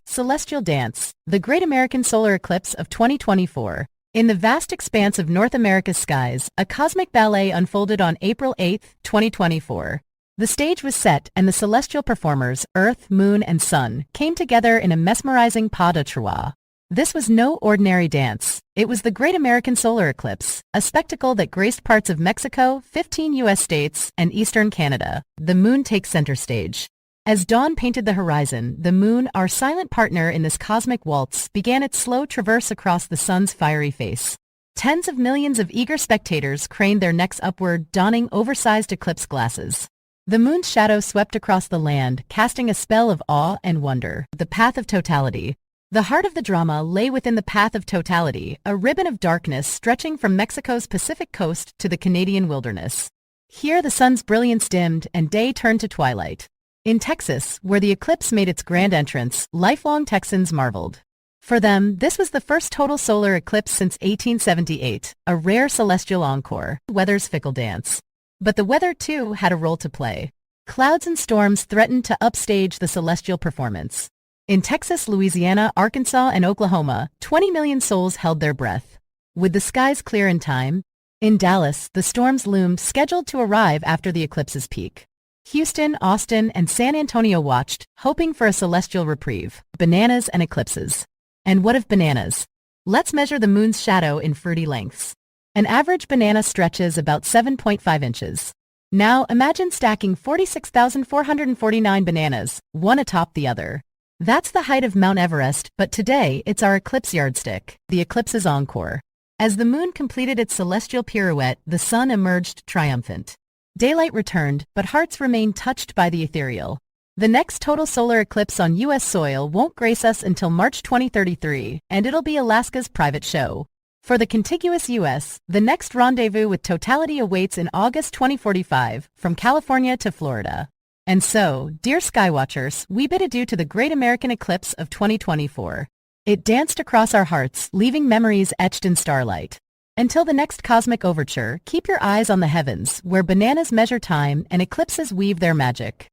Celestial Dance, the Great American Solar Eclipse of 2024. In the vast expanse of North America's skies, a cosmic ballet unfolded on April 8, 2024. The stage was set and the celestial performers, Earth, Moon, and Sun, came together in a mesmerizing pas de trois. This was no ordinary dance. It was the Great American Solar Eclipse, a spectacle that graced parts of Mexico, 15 U.S. states, and eastern Canada. The moon takes center stage. As dawn painted the horizon, the moon, our silent partner in this cosmic waltz, began its slow traverse across the sun's fiery face. Tens of millions of eager spectators craned their necks upward, donning oversized eclipse glasses. The moon's shadow swept across the land, casting a spell of awe and wonder. The path of totality. The heart of the drama lay within the path of totality, a ribbon of darkness stretching from Mexico's Pacific coast to the Canadian wilderness. Here the sun's brilliance dimmed and day turned to twilight. In Texas, where the eclipse made its grand entrance, lifelong Texans marveled. For them, this was the first total solar eclipse since 1878, a rare celestial encore, weather's fickle dance. But the weather, too, had a role to play. Clouds and storms threatened to upstage the celestial performance. In Texas, Louisiana, Arkansas, and Oklahoma, 20 million souls held their breath. Would the skies clear in time? In Dallas, the storms loomed, scheduled to arrive after the eclipse's peak. Houston, Austin, and San Antonio watched, hoping for a celestial reprieve. Bananas and eclipses. And what of bananas? Let's measure the moon's shadow in fruity lengths. An average banana stretches about 7.5 inches. Now imagine stacking 46,449 bananas, one atop the other. That's the height of Mount Everest, but today it's our eclipse yardstick, the eclipse's encore. As the moon completed its celestial pirouette, the sun emerged triumphant. Daylight returned, but hearts remained touched by the ethereal. The next total solar eclipse on U.S. soil won't grace us until March 2033, and it'll be Alaska's private show. For the contiguous U.S., the next rendezvous with totality awaits in August 2045, from California to Florida. And so, dear Skywatchers, we bid adieu to the great American eclipse of 2024. It danced across our hearts, leaving memories etched in starlight. Until the next cosmic overture, keep your eyes on the heavens, where bananas measure time and eclipses weave their magic.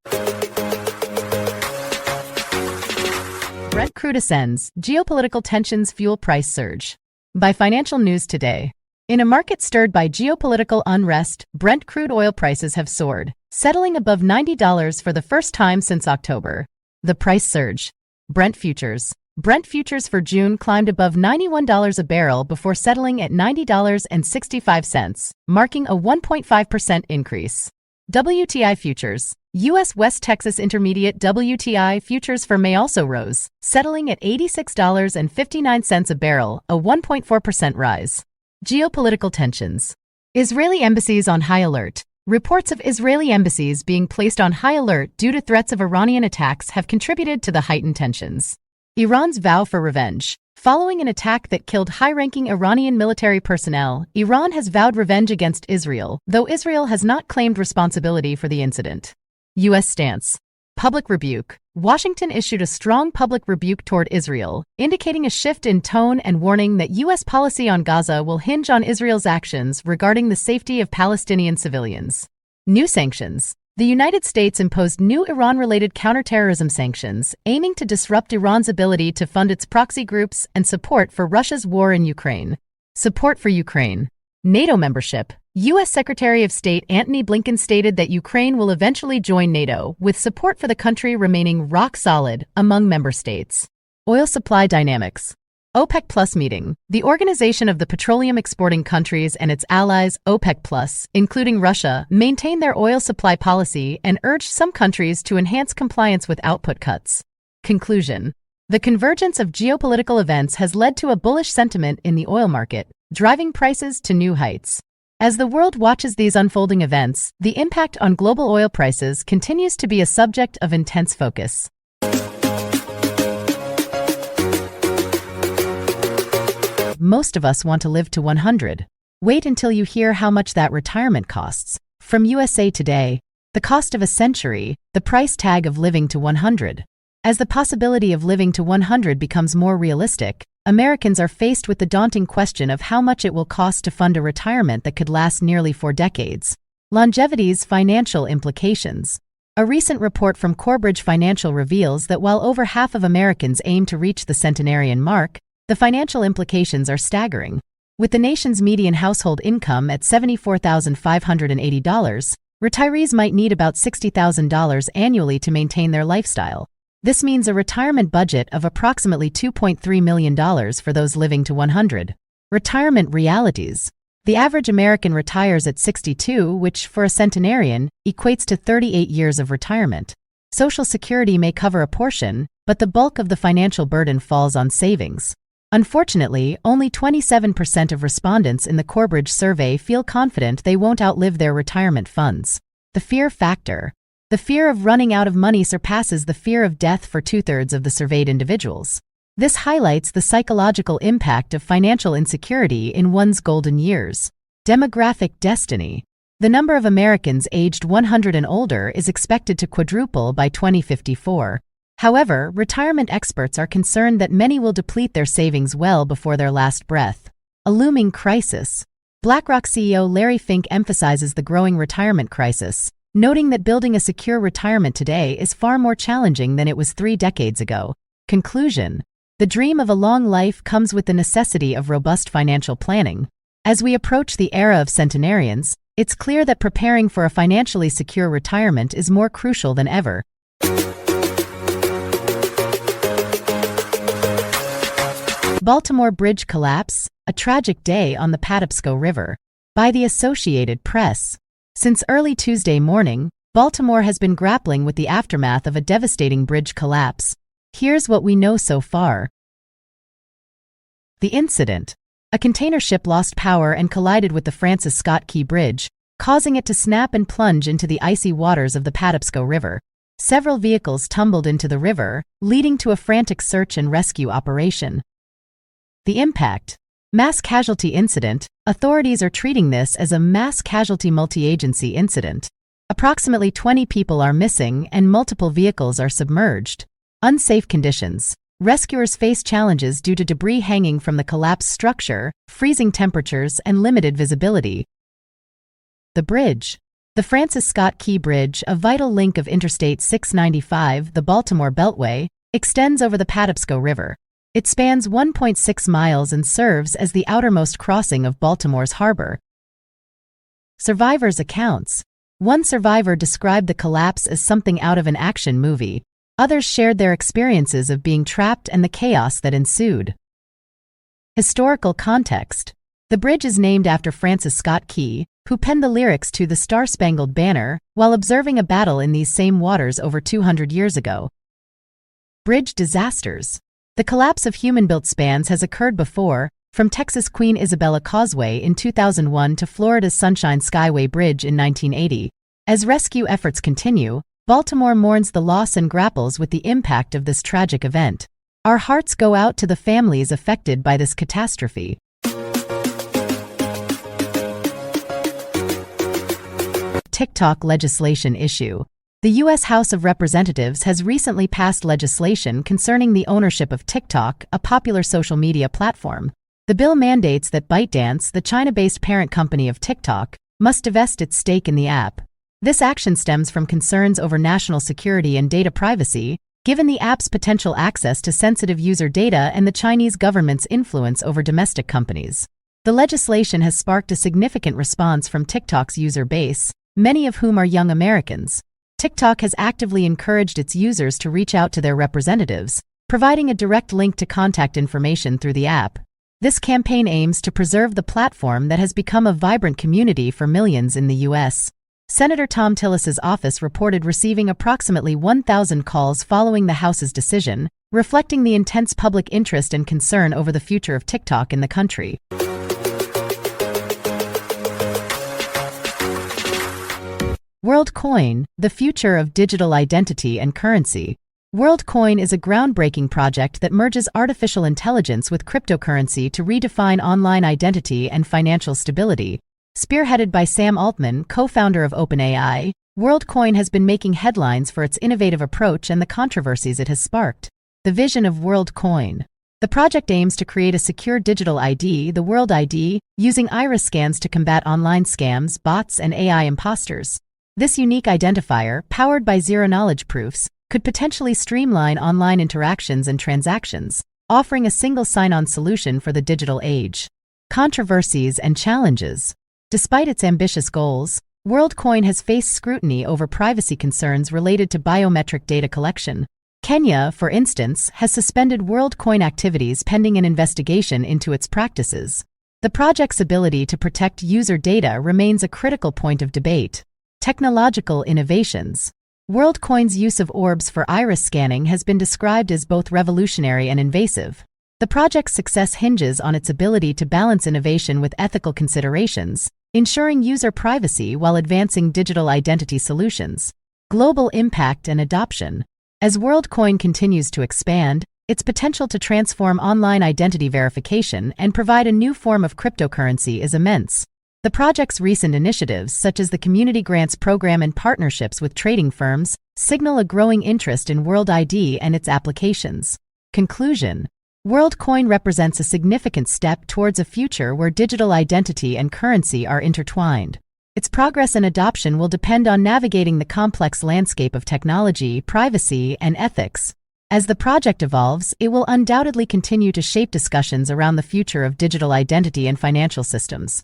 Brent crude ascends, geopolitical tensions fuel price surge. By Financial News Today. In a market stirred by geopolitical unrest, Brent crude oil prices have soared, settling above $90 for the first time since October. The price surge. Brent futures. Brent futures for June climbed above $91 a barrel before settling at $90.65, marking a 1.5% increase. WTI futures. U.S. West Texas Intermediate WTI futures for May also rose, settling at $86.59 a barrel, a 1.4% rise. Geopolitical tensions. Israeli embassies on high alert. Reports of Israeli embassies being placed on high alert due to threats of Iranian attacks have contributed to the heightened tensions. Iran's vow for revenge. Following an attack that killed high-ranking Iranian military personnel, Iran has vowed revenge against Israel, though Israel has not claimed responsibility for the incident. U.S. stance. Public rebuke. Washington issued a strong public rebuke toward Israel, indicating a shift in tone and warning that U.S. policy on Gaza will hinge on Israel's actions regarding the safety of Palestinian civilians. New sanctions. The United States imposed new Iran-related counterterrorism sanctions, aiming to disrupt Iran's ability to fund its proxy groups and support for Russia's war in Ukraine. Support for Ukraine. NATO membership. U.S. Secretary of State Antony Blinken stated that Ukraine will eventually join NATO, with support for the country remaining rock solid among member states. Oil supply dynamics. OPEC Plus meeting. The Organization of the Petroleum Exporting Countries and its allies, OPEC Plus, including Russia, maintain their oil supply policy and urged some countries to enhance compliance with output cuts. Conclusion. The convergence of geopolitical events has led to a bullish sentiment in the oil market, driving prices to new heights. As the world watches these unfolding events, the impact on global oil prices continues to be a subject of intense focus. Most of us want to live to 100. Wait until you hear how much that retirement costs. From USA Today, the cost of a century, the price tag of living to 100. As the possibility of living to 100 becomes more realistic, Americans are faced with the daunting question of how much it will cost to fund a retirement that could last nearly 4 decades. Longevity's financial implications. A recent report from Corebridge Financial reveals that while over half of Americans aim to reach the centenarian mark, the financial implications are staggering. With the nation's median household income at $74,580, retirees might need about $60,000 annually to maintain their lifestyle. This means a retirement budget of approximately $2.3 million for those living to 100. Retirement realities. The average American retires at 62, which, for a centenarian, equates to 38 years of retirement. Social Security may cover a portion, but the bulk of the financial burden falls on savings. Unfortunately, only 27% of respondents in the Corbridge survey feel confident they won't outlive their retirement funds. The fear factor. The fear of running out of money surpasses the fear of death for 2/3 of the surveyed individuals. This highlights the psychological impact of financial insecurity in one's golden years. Demographic destiny. The number of Americans aged 100 and older is expected to quadruple by 2054. However, retirement experts are concerned that many will deplete their savings well before their last breath. A looming crisis. BlackRock CEO Larry Fink emphasizes the growing retirement crisis, noting that building a secure retirement today is far more challenging than it was 3 decades ago. Conclusion. The dream of a long life comes with the necessity of robust financial planning. As we approach the era of centenarians, it's clear that preparing for a financially secure retirement is more crucial than ever. Baltimore Bridge collapse, a tragic day on the Patapsco River. By the Associated Press. Since early Tuesday morning, Baltimore has been grappling with the aftermath of a devastating bridge collapse. Here's what we know so far. The incident. A container ship lost power and collided with the Francis Scott Key Bridge, causing it to snap and plunge into the icy waters of the Patapsco River. Several vehicles tumbled into the river, leading to a frantic search and rescue operation. The impact. Mass casualty incident. Authorities are treating this as a mass casualty multi-agency incident. Approximately 20 people are missing and multiple vehicles are submerged. Unsafe conditions. Rescuers face challenges due to debris hanging from the collapsed structure, freezing temperatures, and limited visibility. The bridge. The Francis Scott Key Bridge, a vital link of Interstate 695, the Baltimore Beltway, extends over the Patapsco River. It spans 1.6 miles and serves as the outermost crossing of Baltimore's harbor. Survivors' accounts. One survivor described the collapse as something out of an action movie. Others shared their experiences of being trapped and the chaos that ensued. Historical context. The bridge is named after Francis Scott Key, who penned the lyrics to the Star-Spangled Banner while observing a battle in these same waters over 200 years ago. Bridge disasters. The collapse of human-built spans has occurred before, from Texas' Queen Isabella Causeway in 2001 to Florida's Sunshine Skyway Bridge in 1980. As rescue efforts continue, Baltimore mourns the loss and grapples with the impact of this tragic event. Our hearts go out to the families affected by this catastrophe. TikTok legislation issue. The U.S. House of Representatives has recently passed legislation concerning the ownership of TikTok, a popular social media platform. The bill mandates that ByteDance, the China-based parent company of TikTok, must divest its stake in the app. This action stems from concerns over national security and data privacy, given the app's potential access to sensitive user data and the Chinese government's influence over domestic companies. The legislation has sparked a significant response from TikTok's user base, many of whom are young Americans. TikTok has actively encouraged its users to reach out to their representatives, providing a direct link to contact information through the app. This campaign aims to preserve the platform that has become a vibrant community for millions in the U.S. Senator Tom Tillis's office reported receiving approximately 1,000 calls following the House's decision, reflecting the intense public interest and concern over the future of TikTok in the country. WorldCoin, the future of digital identity and currency. WorldCoin is a groundbreaking project that merges artificial intelligence with cryptocurrency to redefine online identity and financial stability. Spearheaded by Sam Altman, co-founder of OpenAI, WorldCoin has been making headlines for its innovative approach and the controversies it has sparked. The vision of WorldCoin. The project aims to create a secure digital ID, the World ID, using iris scans to combat online scams, bots, and AI imposters. This unique identifier, powered by zero-knowledge proofs, could potentially streamline online interactions and transactions, offering a single sign-on solution for the digital age. controversies, and challenges. Despite its ambitious goals, WorldCoin has faced scrutiny over privacy concerns related to biometric data collection. Kenya, for instance, has suspended WorldCoin activities pending an investigation into its practices. The project's ability to protect user data remains a critical point of debate. Technological innovations. WorldCoin's use of orbs for iris scanning has been described as both revolutionary and invasive. The project's success hinges on its ability to balance innovation with ethical considerations, ensuring user privacy while advancing digital identity solutions. Global impact and adoption. As WorldCoin continues to expand, its potential to transform online identity verification and provide a new form of cryptocurrency is immense. The project's recent initiatives, such as the Community Grants Program and partnerships with trading firms, signal a growing interest in World ID and its applications. Conclusion. WorldCoin represents a significant step towards a future where digital identity and currency are intertwined. Its progress and adoption will depend on navigating the complex landscape of technology, privacy, and ethics. As the project evolves, it will undoubtedly continue to shape discussions around the future of digital identity and financial systems.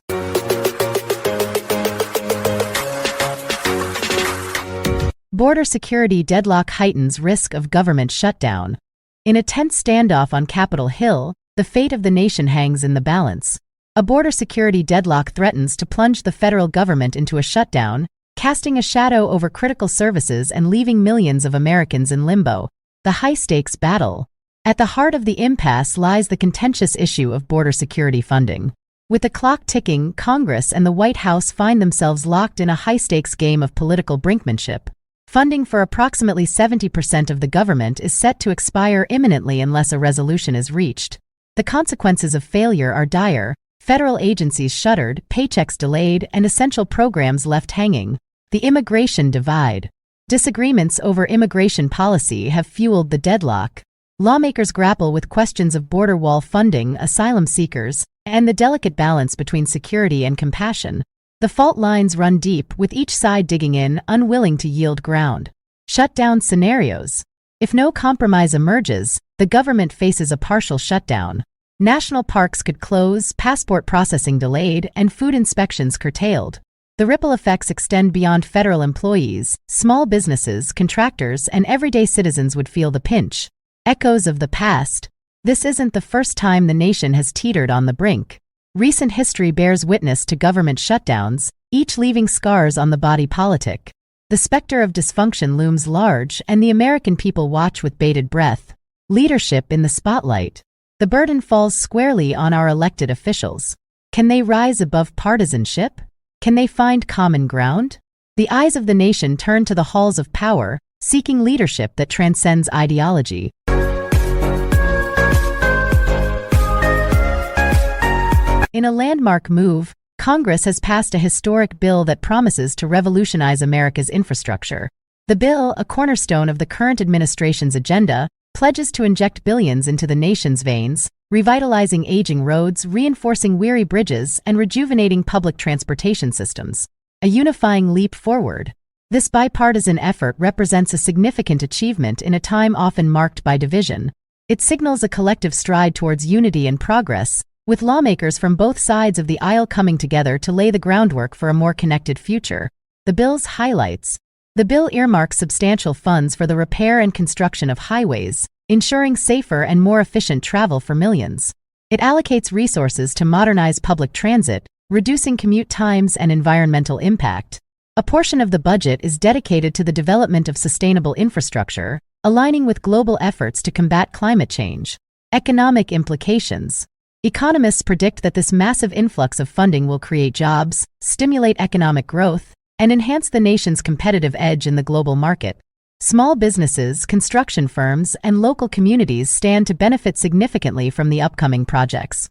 Border security deadlock heightens risk of government shutdown. In a tense standoff on Capitol Hill, the fate of the nation hangs in the balance. A border security deadlock threatens to plunge the federal government into a shutdown, casting a shadow over critical services and leaving millions of Americans in limbo. The high-stakes battle. At the heart of the impasse lies the contentious issue of border security funding. With the clock ticking, Congress and the White House find themselves locked in a high-stakes game of political brinkmanship. Funding for approximately 70% of the government is set to expire imminently unless a resolution is reached. The consequences of failure are dire: federal agencies shuttered, paychecks delayed, and essential programs left hanging. The immigration divide. Disagreements over immigration policy have fueled the deadlock. Lawmakers grapple with questions of border wall funding, asylum seekers, and the delicate balance between security and compassion. The fault lines run deep, with each side digging in, unwilling to yield ground. Shutdown scenarios. If no compromise emerges, the government faces a partial shutdown. National parks could close, passport processing delayed, and food inspections curtailed. The ripple effects extend beyond federal employees. Small businesses, contractors, and everyday citizens would feel the pinch. Echoes of the past. This isn't the first time the nation has teetered on the brink. Recent history bears witness to government shutdowns, each leaving scars on the body politic. The specter of dysfunction looms large, and the American people watch with bated breath. Leadership in the spotlight. The burden falls squarely on our elected officials. Can they rise above partisanship? Can they find common ground? The eyes of the nation turn to the halls of power, seeking leadership that transcends ideology. In a landmark move, Congress has passed a historic bill that promises to revolutionize America's infrastructure. The bill, a cornerstone of the current administration's agenda, pledges to inject billions into the nation's veins, revitalizing aging roads, reinforcing weary bridges, and rejuvenating public transportation systems. A unifying leap forward. This bipartisan effort represents a significant achievement in a time often marked by division. It signals a collective stride towards unity and progress, with lawmakers from both sides of the aisle coming together to lay the groundwork for a more connected future. The bill's highlights. The bill earmarks substantial funds for the repair and construction of highways, ensuring safer and more efficient travel for millions. It allocates resources to modernize public transit, reducing commute times and environmental impact. A portion of the budget is dedicated to the development of sustainable infrastructure, aligning with global efforts to combat climate change. Economic implications. Economists predict that this massive influx of funding will create jobs, stimulate economic growth, and enhance the nation's competitive edge in the global market. Small businesses, construction firms, and local communities stand to benefit significantly from the upcoming projects.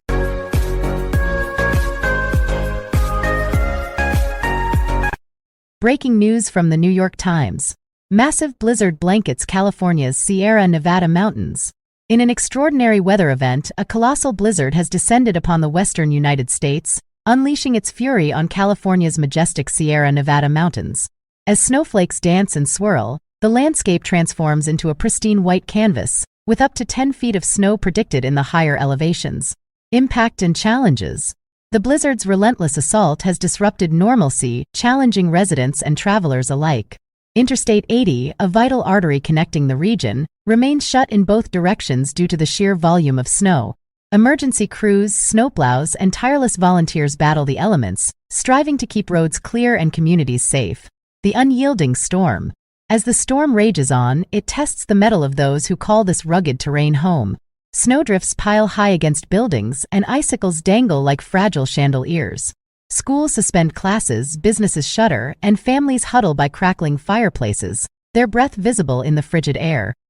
Breaking news from the New York Times. Massive blizzard blankets California's Sierra Nevada mountains. In an extraordinary weather event, a colossal blizzard has descended upon the western United States, unleashing its fury on California's majestic Sierra Nevada mountains. As snowflakes dance and swirl, the landscape transforms into a pristine white canvas, with up to 10 feet of snow predicted in the higher elevations. Impact and challenges. The blizzard's relentless assault has disrupted normalcy, challenging residents and travelers alike. Interstate 80, a vital artery connecting the region, remains shut in both directions due to the sheer volume of snow. Emergency crews, snowplows, and tireless volunteers battle the elements, striving to keep roads clear and communities safe. The unyielding storm. As the storm rages on, it tests the mettle of those who call this rugged terrain home. Snowdrifts pile high against buildings, and icicles dangle like fragile chandeliers. Schools suspend classes, businesses shutter, and families huddle by crackling fireplaces, their breath visible in the frigid air.